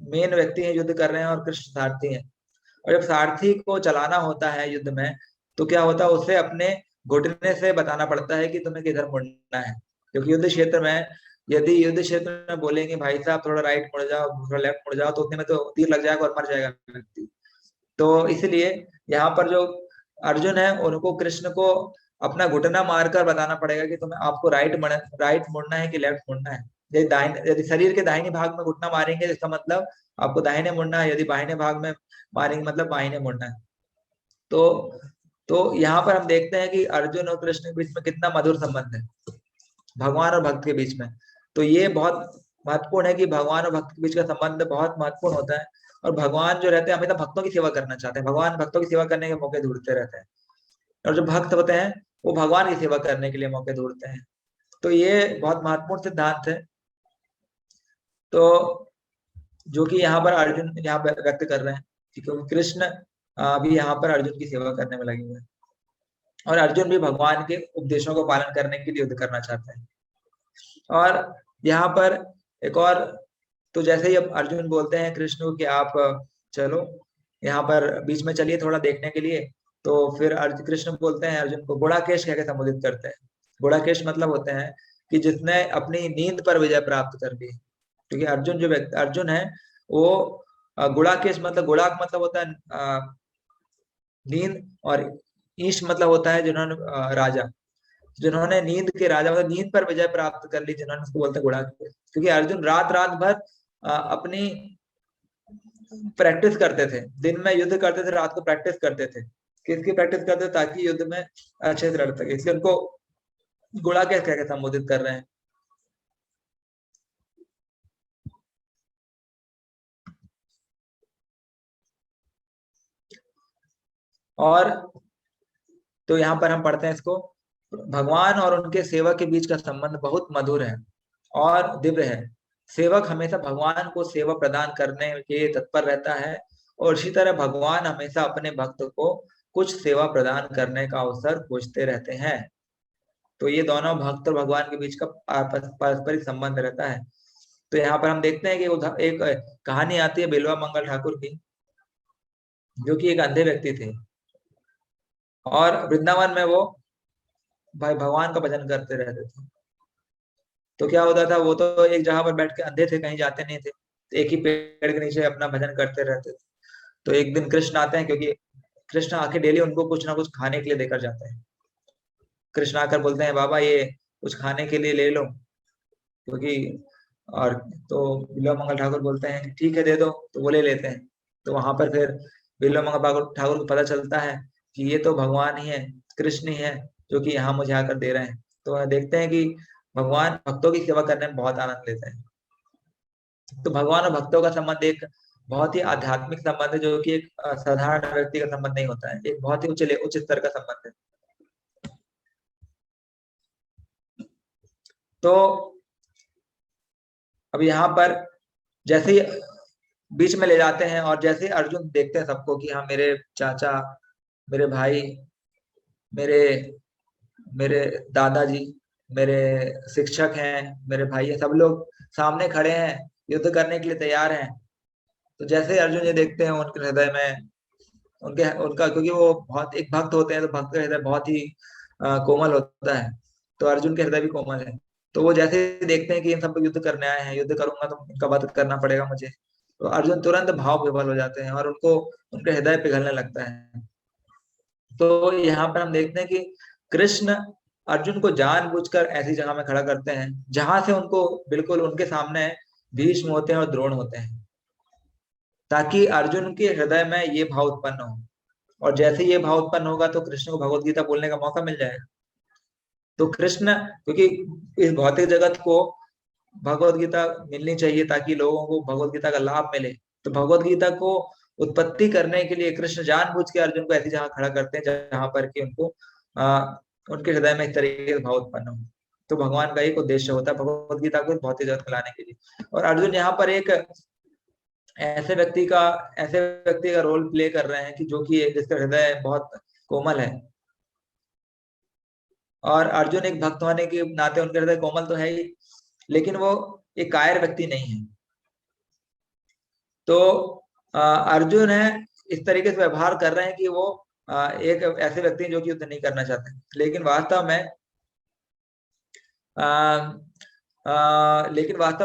मेन व्यक्ति है, युद्ध कर रहे हैं, और कृष्ण सारथी हैं। और जब सारथी को चलाना होता है युद्ध में, तो क्या होता है, उसे अपने घुटने से बताना पड़ता है कि तुम्हें किधर मुड़ना है। क्योंकि युद्ध क्षेत्र में यदि युद्ध क्षेत्र में बोलेंगे भाई साहब थोड़ा राइट मुड़ जाओ, थोड़ा लेफ्ट मुड़ जाओ, तो उतने में तो तीर लग जाएगा और मर जाएगा व्यक्ति। तो इसलिए यहाँ पर जो अर्जुन है उनको कृष्ण को अपना घुटना मारकर बताना पड़ेगा कि तुम्हें आपको राइट मुड़ना है कि लेफ्ट मुड़ना है। यदि शरीर के दाहिने भाग में घुटना मारेंगे तो इसका मतलब आपको दाहिने मुड़ना है, यदि बाहिने भाग में मारेंगे मतलब बाहिने मुड़ना है। तो यहाँ पर हम देखते हैं कि अर्जुन और कृष्ण के बीच में कितना मधुर संबंध है, भगवान और भक्त के बीच में। तो ये बहुत महत्वपूर्ण है कि भगवान और भक्त के बीच का संबंध बहुत महत्वपूर्ण होता है। और भगवान जो रहते हैं हमेशा भक्तों की सेवा करना चाहते हैं, भगवान भक्तों की सेवा करने के मौके ढूंढते रहते हैं, और जो भक्त होते हैं वो भगवान की सेवा करने के लिए मौके ढूंढते हैं। तो ये बहुत महत्वपूर्ण सिद्धांत है। तो जो कि यहाँ पर अर्जुन यहाँ पर व्यक्त कर रहे हैं, क्योंकि कृष्ण भी यहाँ पर अर्जुन की सेवा करने में लगे हुए हैं, और अर्जुन भी भगवान के उपदेशों को पालन करने के लिए युद्ध करना चाहते हैं। और यहाँ पर एक और तो जैसे ही अब अर्जुन बोलते हैं कृष्ण को कि आप चलो यहाँ पर बीच में चलिए थोड़ा देखने के लिए, तो फिर अर्जुन कृष्ण बोलते हैं अर्जुन को गुड़ाकेश कह के संबोधित करते हैं। गुड़ाकेश मतलब होते हैं कि जिसने अपनी नींद पर विजय प्राप्त कर ली। क्योंकि अर्जुन जो व्यक्ति अर्जुन है वो गुड़ाकेश मतलब गुड़ाक मतलब होता है नींद, और ईश मतलब होता है जिन्होंने राजा, जिन्होंने नींद के राजा मतलब नींद पर विजय प्राप्त कर ली, जिन्होंने उसको बोलते हैं गुड़ाकेश। क्योंकि अर्जुन रात रात भर अपनी प्रैक्टिस करते थे, दिन में युद्ध करते थे, रात को प्रैक्टिस करते थे। किसकी प्रैक्टिस करते थे? ताकि युद्ध में अच्छे से लड़ सके, इसलिए उनको गुड़ाकेश कह के संबोधित कर रहे हैं। और तो यहाँ पर हम पढ़ते हैं इसको, भगवान और उनके सेवक के बीच का संबंध बहुत मधुर है और दिव्य है। सेवक हमेशा भगवान को सेवा प्रदान करने के लिए तत्पर रहता है, और इसी तरह भगवान हमेशा अपने भक्त को कुछ सेवा प्रदान करने का अवसर खोजते रहते हैं। तो ये दोनों भक्त और भगवान के बीच का पारस्परिक संबंध रहता है। तो यहाँ पर हम देखते हैं कि एक कहानी आती है बिल्वा मंगल ठाकुर की, जो कि एक अंधे व्यक्ति थे, और वृंदावन में वो भाई भगवान का भजन करते रहते थे। तो क्या होता था, वो तो एक जगह पर बैठ के अंधे थे, कहीं जाते नहीं थे, तो एक ही पेड़ के नीचे अपना भजन करते रहते थे। तो एक दिन कृष्ण आते हैं, क्योंकि कृष्ण आके डेली उनको कुछ ना कुछ खाने के लिए देकर जाते हैं। कृष्ण आकर बोलते हैं बाबा ये कुछ खाने के लिए ले लो, क्योंकि और तो बिल्वा मंगल ठाकुर बोलते हैं ठीक है दे दो, तो वो ले लेते हैं। तो वहां पर फिर बिल्वा मंगल ठाकुर को पता चलता है कि ये तो भगवान ही है, कृष्ण ही है, जो कि यहाँ मुझे आकर दे रहे हैं। तो देखते हैं कि भगवान भक्तों की सेवा करने में बहुत आनंद लेते हैं। तो भगवान और भक्तों का संबंध एक बहुत ही आध्यात्मिक संबंध है, जो कि एक साधारण व्यक्ति का संबंध नहीं होता है, एक बहुत ही उच्च स्तर का संबंध है। तो अब यहाँ पर जैसे ही बीच में ले जाते हैं, और जैसे ही अर्जुन देखते हैं सबको कि हाँ मेरे चाचा, मेरे भाई, मेरे मेरे दादाजी, मेरे शिक्षक हैं, मेरे भाई हैं, सब लोग सामने खड़े हैं, युद्ध करने के लिए तैयार हैं। तो जैसे ही अर्जुन ये देखते हैं, उनके हृदय में उनके उनका क्योंकि वो बहुत एक भक्त होते हैं, तो भक्त का हृदय बहुत ही कोमल होता है। तो अर्जुन के हृदय भी कोमल है। तो वो जैसे ही देखते हैं कि इन सब पे युद्ध करने आए हैं, युद्ध करूंगा तो इनका वध करना पड़ेगा मुझे, तो अर्जुन तुरंत भाव विभोर हो जाते हैं, और उनको उनके हृदय पिघलने लगता है। तो यहाँ पर हम देखते हैं कि कृष्ण अर्जुन को जानबूझकर ऐसी जगह में खड़ा करते हैं जहां से उनको बिल्कुल उनके सामने भीष्म होते हैं और द्रोण होते हैं, ताकि अर्जुन के हृदय में ये भाव उत्पन्न हो। और जैसे ये भाव उत्पन्न होगा तो कृष्ण को भगवत गीता बोलने का मौका मिल जाएगा। तो कृष्ण क्योंकि इस भौतिक जगत को भगवत गीता मिलनी चाहिए ताकि लोगों को भगवत गीता का लाभ मिले, तो भगवत गीता को उत्पत्ति करने के लिए कृष्ण जानबूझ के अर्जुन को ऐसी जगह खड़ा करते हैं जहां पर कि उनको उनके हृदय में इस तरीके के भाव उत्पन्न हो। तो भगवान का एक उद्देश्य होता है भगवत गीता को भौतिक जगत में लाने के लिए। और अर्जुन यहाँ पर एक ऐसे व्यक्ति का रोल प्ले कर रहे हैं कि जो कि जिसका हृदय बहुत कोमल है। और अर्जुन एक भक्त होने के नाते उनके हृदय कोमल तो है ही, लेकिन वो एक कायर व्यक्ति नहीं है। तो अर्जुन है इस तरीके से व्यवहार कर रहे हैं कि वो एक ऐसे व्यक्ति हैं जो कि युद्ध नहीं करना चाहते, लेकिन वास्तव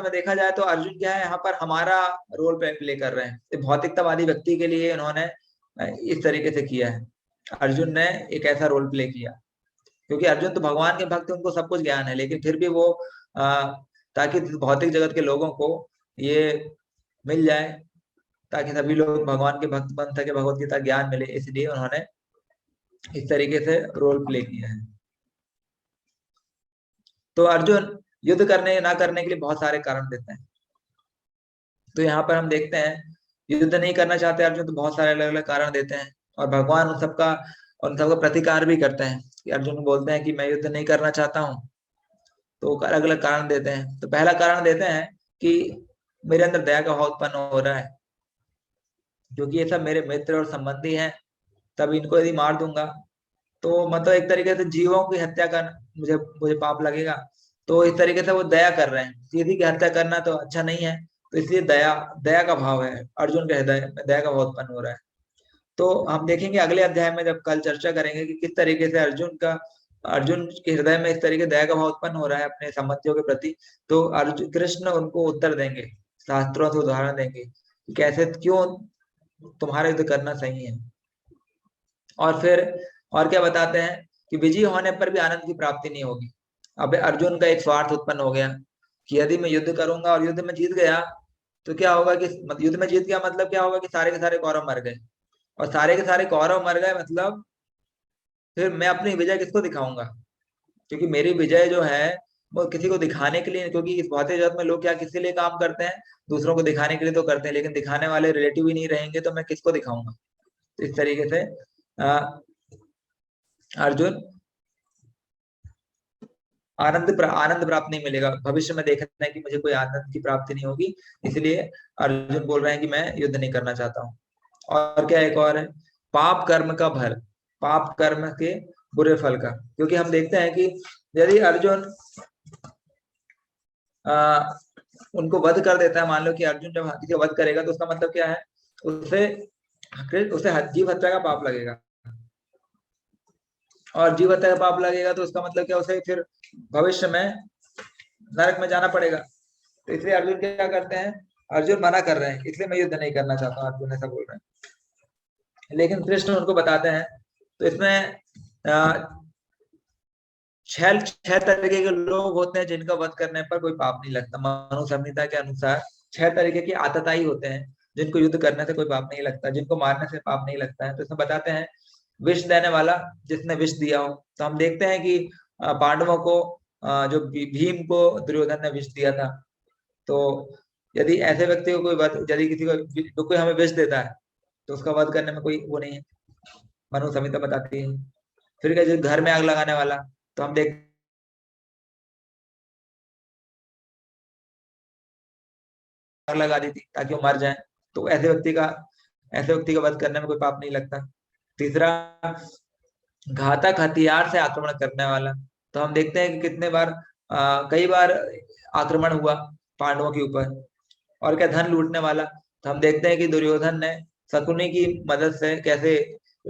में देखा जाए तो अर्जुन क्या है, यहाँ पर हमारा रोल प्ले कर रहे हैं। भौतिकतावादी व्यक्ति के लिए उन्होंने इस तरीके से किया है, अर्जुन ने एक ऐसा रोल प्ले किया। क्योंकि अर्जुन तो भगवान के भक्त, उनको सब कुछ ज्ञान है, लेकिन फिर भी वो ताकि भौतिक जगत के लोगों को ये मिल जाए, ताकि सभी लोग भगवान के भक्त बन सके, भगवत गीता ज्ञान मिले, इसलिए उन्होंने इस तरीके से रोल प्ले किया है। तो अर्जुन युद्ध करने ना करने के लिए बहुत सारे कारण देते हैं। तो यहाँ पर हम देखते हैं युद्ध नहीं करना चाहते अर्जुन, तो बहुत सारे अलग अलग कारण देते हैं, और भगवान उन सबका प्रतिकार भी करते हैं। कि अर्जुन बोलते हैं कि मैं युद्ध नहीं करना चाहता हूँ, तो अलग अलग कारण देते हैं। तो पहला कारण देते हैं कि मेरे अंदर दया का भाव उत्पन्न हो रहा है, क्योंकि ये सब मेरे मित्र और संबंधी हैं, तब इनको यदि मार दूंगा तो मतलब एक तरीके से जीवों की हत्या का मुझे पाप लगेगा। तो इस तरीके से वो दया कर रहे हैं, किसी की हत्या करना तो अच्छा नहीं है, तो इसलिए दया दया का भाव है, अर्जुन के हृदय में दया का भाव उत्पन्न हो रहा है। तो हम देखेंगे अगले अध्याय में, जब कल चर्चा करेंगे कि किस तरीके से अर्जुन के हृदय में इस तरीके दया का भाव उत्पन्न हो रहा है अपने संबंधियों के प्रति। तो अर्जुन कृष्ण उनको उत्तर देंगे, शास्त्रों से उदाहरण देंगे कि कैसे क्यों तुम्हारा युद्ध करना सही है। और फिर और क्या बताते हैं कि विजयी होने पर भी आनंद की प्राप्ति नहीं होगी। अब अर्जुन का एक स्वार्थ उत्पन्न हो गया कि यदि मैं युद्ध करूंगा और युद्ध में जीत गया तो क्या होगा कि युद्ध में जीत गया मतलब क्या होगा कि सारे के सारे कौरव मर गए, और सारे के सारे कौरव मर गए मतलब फिर मैं अपनी विजय किसको दिखाऊंगा? क्योंकि मेरी विजय जो है वो किसी को दिखाने के लिए, क्योंकि इस भौतिक जगत में लोग क्या किसी लिए काम करते हैं, दूसरों को दिखाने के लिए तो करते हैं, लेकिन दिखाने वाले रिलेटिव ही नहीं रहेंगे तो मैं किसको दिखाऊंगा? तो इस तरीके से अर्जुन आनंद प्राप्त नहीं मिलेगा, भविष्य में देखना है कि मुझे कोई आनंद की प्राप्ति नहीं होगी, इसलिए अर्जुन बोल रहे हैं कि मैं युद्ध नहीं करना चाहता हूँ। और क्या एक और है, पाप कर्म का भर, पाप कर्म के बुरे फल का। क्योंकि हम देखते हैं कि यदि अर्जुन उनको वध कर देता है, मान लो कि अर्जुन जब किसी का वध करेगा तो उसका मतलब क्या है, उसे उसे जीव हत्या का पाप लगेगा, और जीव हत्या का पाप लगेगा तो उसका मतलब क्या, उसे फिर भविष्य में नरक में जाना पड़ेगा। तो इसलिए अर्जुन क्या करते हैं, अर्जुन मना कर रहे हैं, इसलिए मैं युद्ध नहीं करना चाहता हूँ, अर्जुन ऐसा बोल रहे हैं। लेकिन कृष्ण उनको बताते हैं, तो इसमें छह तरीके के लोग होते हैं जिनका वध करने पर कोई पाप नहीं लगता। मनु संहिता के अनुसार 6 तरीके के आतताई होते हैं जिनको युद्ध करने से कोई पाप नहीं लगता, जिनको मारने से पाप नहीं लगता है। तो इसमें बताते हैं विष देने वाला, जिसने विष दिया हो। तो हम देखते हैं कि पांडवों को जो भीम को दुर्योधन ने विष दिया था, तो यदि ऐसे व्यक्ति को यदि किसी को कोई हमें विष देता है तो उसका वध करने में कोई वो नहीं है, मनु संहिता बताती है। फिर क्या, जो घर में आग लगाने वाला, तो हम देख आग लगा दी थी ताकि वो मर जाए, तो ऐसे व्यक्ति का वध करने में कोई पाप नहीं लगता। तीसरा, घातक हथियार से आक्रमण करने वाला, तो हम देखते हैं कि कितने बार कई बार आक्रमण हुआ पांडवों के ऊपर। और क्या, धन लूटने वाला, तो हम देखते हैं कि दुर्योधन ने शकुनी की मदद से कैसे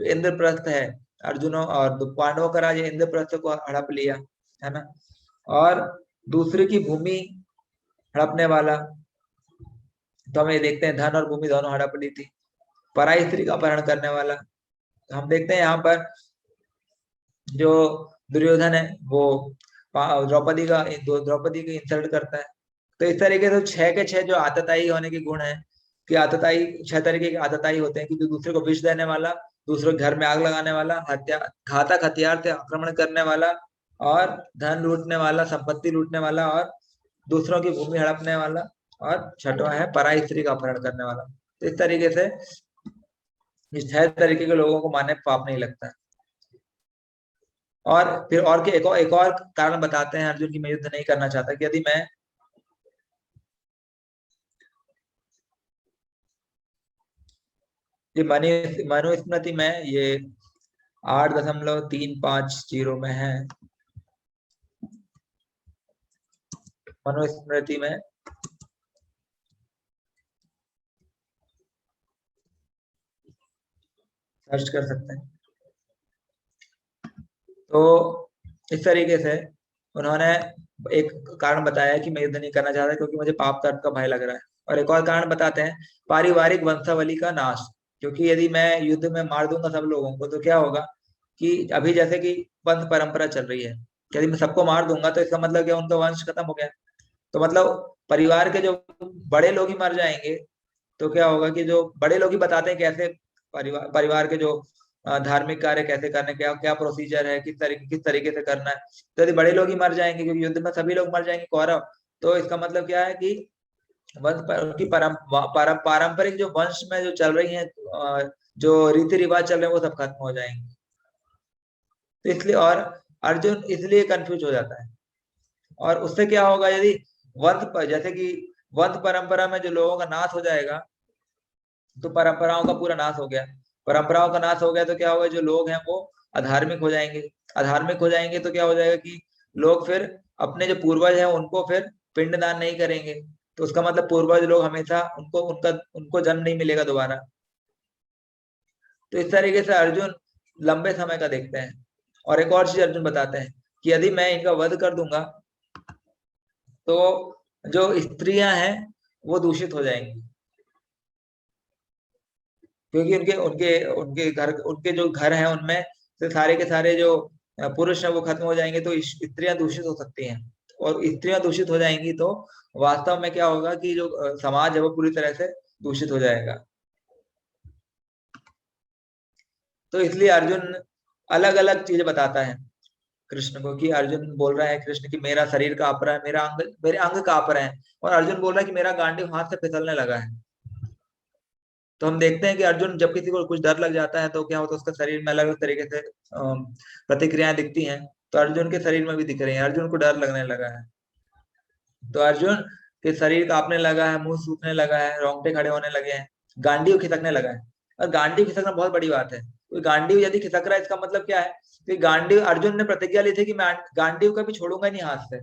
इंद्रप्रस्थ है, अर्जुनों और पांडवों का राज्य इंद्रप्रस्थ को हड़प लिया, है ना। और दूसरे की भूमि हड़पने वाला, तो हम ये देखते हैं धन और भूमि दोनों हड़प ली थी। पराई स्त्री का अपहरण करने वाला, तो हम देखते हैं यहाँ पर जो दुर्योधन है वो द्रौपदी की इंसल्ट करता है। तो इस तरीके से 6 के 6 जो आतताई होने के गुण है, कि आतताई 6 तरीके के आतताई होते हैं कि जो दूसरे को विष देने वाला, दूसरे घर में आग लगाने वाला, घातक हथियार से आक्रमण करने वाला, और धन लूटने वाला, संपत्ति लूटने वाला, और दूसरों की भूमि हड़पने वाला, और छठवां है पराई स्त्री का अपहरण करने वाला। तो इस तरीके से इस 6 तरीके के लोगों को मारने पर पाप नहीं लगता है। और फिर और के एक और कारण बताते हैं अर्जुन की मैं युद्ध नहीं करना चाहता, कि यदि मैं ये मनुस्मृति में ये 8.350 में है, मनुस्मृति में सर्च कर सकते हैं। तो इस तरीके से उन्होंने एक कारण बताया कि मैं युद्ध नहीं करना चाहता क्योंकि मुझे पाप कर्म का भय लग रहा है। और एक और कारण बताते हैं, पारिवारिक वंशावली का नाश, क्योंकि यदि मैं युद्ध में मार दूंगा सब लोगों को तो क्या होगा कि अभी जैसे कि वंश परंपरा चल रही है, यदि मैं सबको मार दूंगा तो इसका मतलब क्या, उनका वंश खत्म हो गया। तो मतलब परिवार के जो बड़े लोग ही मर जाएंगे तो क्या होगा कि जो बड़े लोग ही बताते हैं कैसे परिवार के जो धार्मिक कार्य कैसे करने, क्या क्या प्रोसीजर है, किस तरीके से करना है। तो यदि बड़े लोग ही मर जाएंगे, क्योंकि युद्ध में सभी लोग मर जाएंगे कौरव, तो इसका मतलब क्या है कि उनकी पारंपरिक जो वंश में जो चल रही है, जो रीति रिवाज चल रहे हैं वो सब खत्म हो जाएंगे। तो इसलिए, और अर्जुन इसलिए कंफ्यूज हो जाता है। और उससे क्या होगा, यदि जैसे कि वंश परंपरा में जो लोगों का नाश हो जाएगा, तो परंपराओं का पूरा नाश हो गया। परंपराओं का नाश हो गया तो क्या होगा, जो लोग हैं वो अधार्मिक हो जाएंगे। अधार्मिक हो जाएंगे तो क्या हो जाएगा कि लोग फिर अपने जो पूर्वज हैं उनको फिर पिंडदान नहीं करेंगे, तो उसका मतलब पूर्वज लोग हमेशा उनको जन्म नहीं मिलेगा दोबारा। तो इस तरीके से अर्जुन लंबे समय का देखते हैं। और एक और चीज अर्जुन बताते हैं कि यदि मैं इनका वध कर दूंगा तो जो स्त्रियां हैं वो दूषित हो जाएंगी, क्योंकि उनके उनके उनके जो घर हैं उनमें से सारे के सारे जो पुरुष हैं वो खत्म हो जाएंगे, तो स्त्रियां दूषित हो सकती हैं। और स्त्रियां दूषित हो जाएंगी तो वास्तव में क्या होगा कि जो समाज है वो पूरी तरह से दूषित हो जाएगा। तो इसलिए अर्जुन अलग अलग चीजें बताता है कृष्ण को, कि अर्जुन बोल रहा है कृष्ण की मेरा शरीर कांप रहा है, मेरे अंग कांप रहे हैं, और अर्जुन बोल रहा है कि मेरा गांडीव हाथ से फिसलने लगा है। तो हम देखते हैं कि अर्जुन जब किसी को कुछ डर लग जाता है तो क्या होता है, उसका शरीर में अलग अलग तरीके से प्रतिक्रियाएं दिखती हैं। तो अर्जुन के शरीर में भी दिख रही है, अर्जुन को डर लगने लगा है। तो अर्जुन के शरीर कांपने लगा है, मुंह सूखने लगा है, रोंगटे खड़े होने लगे हैं, गांडीव खिसकने लगा है। और गांडीव खिसकना बहुत बड़ी बात है। कोई गांडीव यदि खिसक रहा है इसका मतलब क्या है कि गांडीव, अर्जुन ने प्रतिज्ञा ली थी कि मैं गांडीव कभी छोड़ूंगा नहीं हाथ से।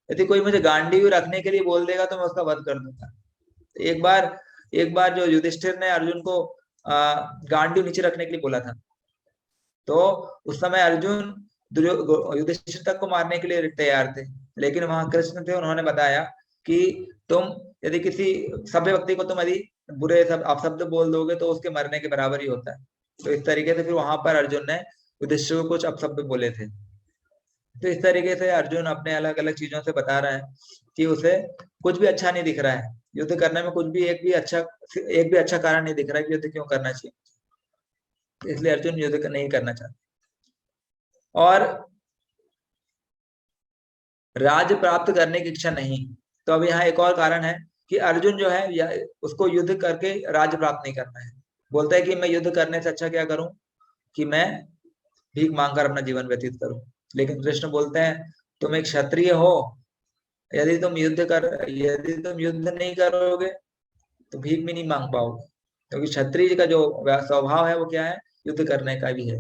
यदि कोई मुझे गांडीव रखने के लिए बोल देगा तो मैं उसका वध कर दूंगा। एक बार जो युधिष्ठिर ने अर्जुन को गांडीव नीचे रखने के लिए बोला था, तो उस समय अर्जुन युधिष्ठिर तक को मारने के लिए तैयार थे, लेकिन वहां कृष्ण थे, उन्होंने बताया कि तुम यदि किसी सभ्य व्यक्ति को तुम यदि बुरे सब अपशब्द बोल दोगे तो उसके मरने के बराबर ही होता है। तो इस तरीके से फिर वहां पर अर्जुन ने युधिष्ठिर को कुछ अपशब्द बोले थे। तो इस तरीके से अर्जुन अपने अलग अलग चीजों से बता रहा है कि उसे कुछ भी अच्छा नहीं दिख रहा है युद्ध करने में, कुछ भी एक भी अच्छा कारण नहीं दिख रहा है कि युद्ध क्यों करना चाहिए। इसलिए अर्जुन युद्ध नहीं करना चाहता। और राज्य प्राप्त करने की इच्छा नहीं। तो अब यहाँ एक और कारण है कि अर्जुन जो है उसको युद्ध करके राज्य प्राप्त नहीं करना है। बोलता है कि मैं युद्ध करने से अच्छा क्या करूं कि मैं भीख मांगकर अपना जीवन व्यतीत करूं। लेकिन कृष्ण बोलते हैं तुम एक क्षत्रिय हो, यदि तुम युद्ध नहीं करोगे तो भीख भी नहीं मांग पाओगे, क्योंकि क्षत्रिय का जो स्वभाव है वो क्या है, युद्ध करने का भी है।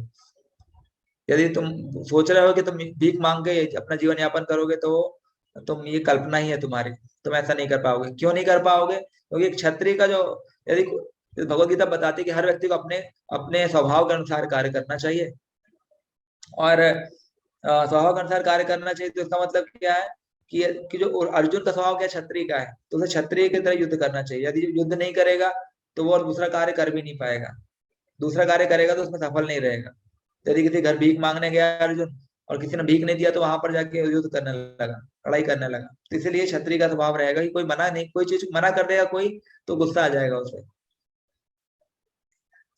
यदि तुम सोच रहे हो कि तुम भीख मांग के अपना जीवन यापन करोगे तो तुम, ये कल्पना ही है तुम्हारी, तुम ऐसा नहीं कर पाओगे। क्यों नहीं कर पाओगे? क्योंकि क्षत्रिय का जो, यदि भगवत गीता बताती है कि हर व्यक्ति को अपने अपने स्वभाव के अनुसार कार्य करना चाहिए, और स्वभाव के अनुसार कार्य करना चाहिए। तो इसका मतलब क्या है कि जो अर्जुन का स्वभाव क्या क्षत्रिय का है, तो उसे क्षत्रिय की तरह युद्ध करना चाहिए। यदि युद्ध नहीं करेगा तो वो और दूसरा कार्य कर भी नहीं पाएगा, दूसरा कार्य करेगा तो उसमें सफल नहीं रहेगा। यदि किसी घर भीख मांगने गया अर्जुन और किसी ने भीख नहीं दिया तो वहां पर जाके युद्ध करने लगा, लड़ाई करने लगा। तो इसीलिए क्षत्रिय का स्वभाव रहेगा कि कोई मना नहीं, कोई चीज मना कर देगा कोई तो गुस्सा आ जाएगा उसे।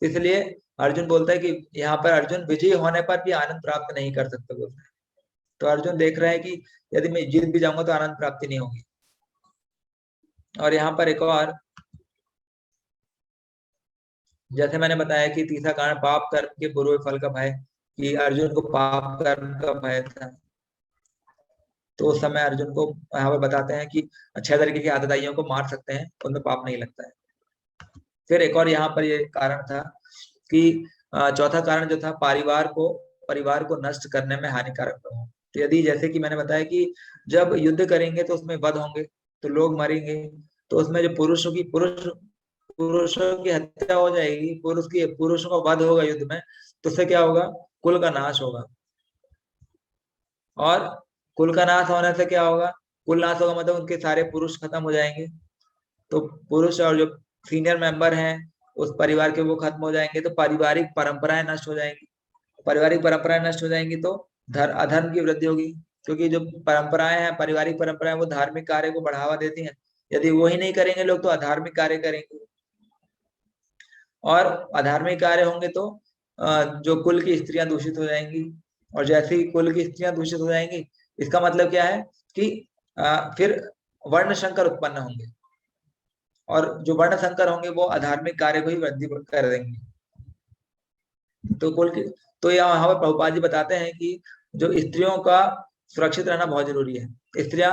इसलिए अर्जुन बोलता है कि यहाँ पर अर्जुन विजयी होने पर भी आनंद प्राप्त नहीं कर सकते बोलता है। तो अर्जुन देख रहे हैं कि यदि मैं जीत भी जाऊंगा तो आनंद प्राप्ति नहीं होगी। और यहाँ पर एक और, जैसे मैंने बताया कि तीसरा कारण पाप कर्म के बुरे फल का भय, कि अर्जुन को पाप कर्म का भय था। तो उस समय अर्जुन को यहाँ पर बताते हैं कि 6 तरीके की आतताइयों को मार सकते हैं, उनमें पाप नहीं लगता है। फिर एक और यहाँ पर ये कारण था कि चौथा कारण जो था परिवार को नष्ट करने में हानिकारक प्रभाव। तो यदि जैसे कि मैंने बताया कि जब युद्ध करेंगे तो उसमें वध होंगे, तो लोग मरेंगे, तो उसमें जो पुरुषों की हत्या हो जाएगी, पुरुषों का वध होगा युद्ध में, तो उससे क्या होगा, कुल का नाश होगा। और कुल का नाश होने से क्या होगा, कुल नाश होगा मतलब उनके सारे पुरुष खत्म हो जाएंगे। तो पुरुष और जो सीनियर मेंबर हैं उस परिवार के वो खत्म हो जाएंगे, तो पारिवारिक परंपराएं नष्ट हो जाएंगी। पारिवारिक परंपराएं नष्ट हो जाएंगी तो अधर्म की वृद्धि होगी, क्योंकि जो परंपराएं हैं, पारिवारिक परंपराएं, वो धार्मिक कार्य को बढ़ावा देती हैं। यदि वो ही नहीं करेंगे लोग तो अधार्मिक कार्य करेंगे, और अधार्मिक कार्य होंगे तो जो कुल की स्त्रियां दूषित हो जाएंगी। और जैसे ही कुल की स्त्रियां दूषित हो जाएंगी, इसका मतलब क्या है कि फिर वर्ण संकर उत्पन्न होंगे, और जो वर्ण संकर होंगे वो अधार्मिक कार्य को ही वृद्धि कर देंगे। तो कुल की, तो यहाँ पर प्रभुपाद जी बताते हैं कि जो स्त्रियों का सुरक्षित रहना बहुत जरूरी है। स्त्रियां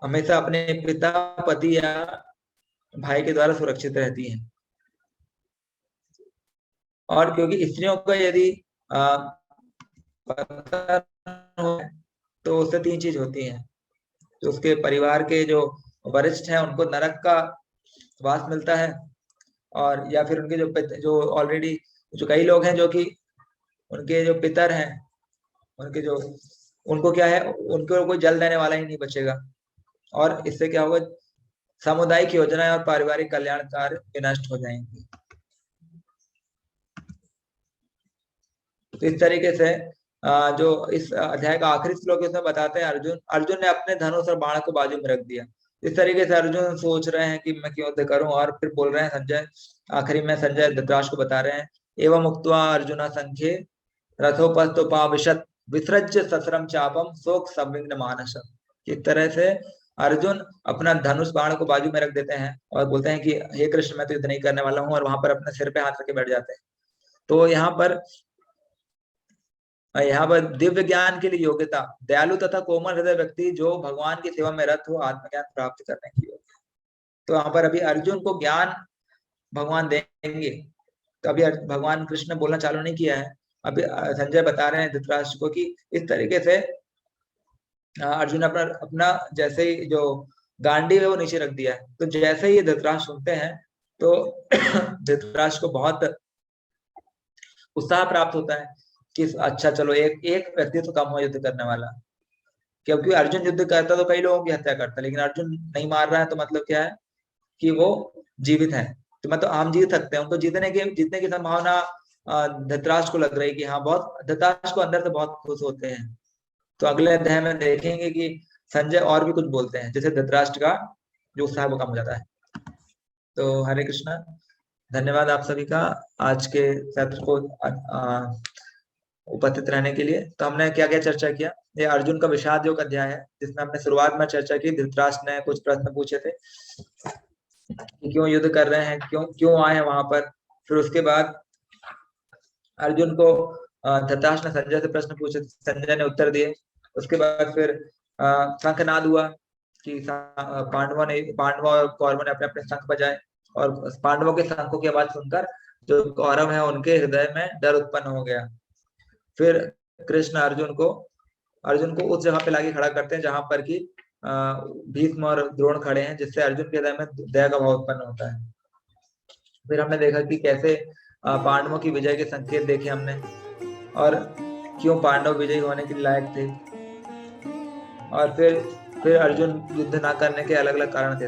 हमेशा अपने पिता, पति या भाई के द्वारा सुरक्षित रहती हैं। और क्योंकि स्त्रियों का यदि पता हो तो उससे 3 चीज होती हैं, तो उसके परिवार के जो वरिष्ठ हैं उनको नरक का वास मिलता है, और या फिर उनके जो ऑलरेडी जो कई लोग हैं जो कि उनके जो पितर हैं, उनके जो उनको क्या है, उनको कोई जल देने वाला ही नहीं बचेगा। और इससे क्या होगा, सामुदायिक योजनाएं और पारिवारिक कल्याण कार्य विनष्ट हो जाएंगे। तो इस तरीके से जो इस अध्याय का आखिरी श्लोक इसमें बताते हैं, अर्जुन ने अपने धनुष और बाण को बाजू में रख दिया। इस तरीके से अर्जुन सोच रहे हैं कि मैं क्यों युद्ध करूं, और फिर बोल रहे हैं संजय, आखिरी में संजय धृतराष्ट्र को बता रहे हैं, एवं उक्त्वा अर्जुन संख्ये रथोपस्थोपाविशत विसृज्य सस्रम चापम शोक संविघ्न मानस। इस तरह से अर्जुन अपना धनुष बाण को बाजू में रख देते हैं और बोलते हैं कि हे कृष्ण, मैं तो युद्ध नहीं करने वाला हूं, और वहां पर अपने सिर पे हाथ रख के बैठ जाते हैं। तो यहाँ पर दिव्य ज्ञान के लिए योग्यता, दयालु तथा कोमल हृदय व्यक्ति जो भगवान की सेवा में रत हो, आत्मज्ञान प्राप्त करने की योग्यता। तो यहाँ पर अभी अर्जुन को ज्ञान भगवान देंगे। तो अभी भगवान कृष्ण ने बोलना चालू नहीं किया है। अभी संजय बता रहे हैं धृतराष्ट्र को कि इस तरीके से अर्जुन अपना अपना जैसे ही जो गांडी है वो नीचे रख दिया है। तो जैसे ही धृतराष्ट्र सुनते हैं तो धृतराष्ट्र को बहुत उत्साह प्राप्त होता है कि अच्छा चलो एक व्यक्ति तो कम हो युद्ध करने वाला, क्योंकि अर्जुन युद्ध करता तो कई लोगों की हत्या करता, लेकिन अर्जुन नहीं मार रहा है, तो मतलब क्या है कि वो जीवित है। तो मतलब हम जीत सकते हैं, उनको जीतने की संभावना धृतराष्ट्र को लग रही है कि हाँ, बहुत धृतराष्ट्र को अंदर से बहुत खुश होते हैं। तो अगले अध्याय में देखेंगे कि संजय और भी कुछ बोलते हैं, जैसे धृतराष्ट्र का जो उत्साह वो कम हो जाता है। तो हरे कृष्णा, धन्यवाद आप सभी का आज के सत्र को उपस्थित रहने के लिए। तो हमने क्या क्या चर्चा किया, ये अर्जुन का विषाद योग अध्याय है, जिसमें हमने शुरुआत में चर्चा की, धृतराष्ट्र ने कुछ प्रश्न पूछे थे कि क्यों युद्ध कर रहे हैं, क्यों आए हैं वहां पर। फिर उसके बाद अर्जुन को धृतराष्ट्र ने संजय से प्रश्न पूछे, संजय ने उत्तर दिए। उसके बाद फिर शंखनाद हुआ कि पांडवों और कौरवों ने अपने अपने शंख बजाए, और पांडवों के शंखों की आवाज सुनकर जो कौरव है उनके हृदय में डर उत्पन्न हो गया। फिर कृष्ण अर्जुन को उस जगह पे लाके खड़ा करते हैं जहां पर कि भीष्म और द्रोण खड़े हैं, जिससे अर्जुन के हृदय में दया का भाव उत्पन्न होता है। फिर हमने देखा कि कैसे पांडवों की विजय के संकेत देखे हमने, और क्यों पांडव विजयी होने के लायक थे। और फिर अर्जुन युद्ध ना करने के अलग अलग कारण थे।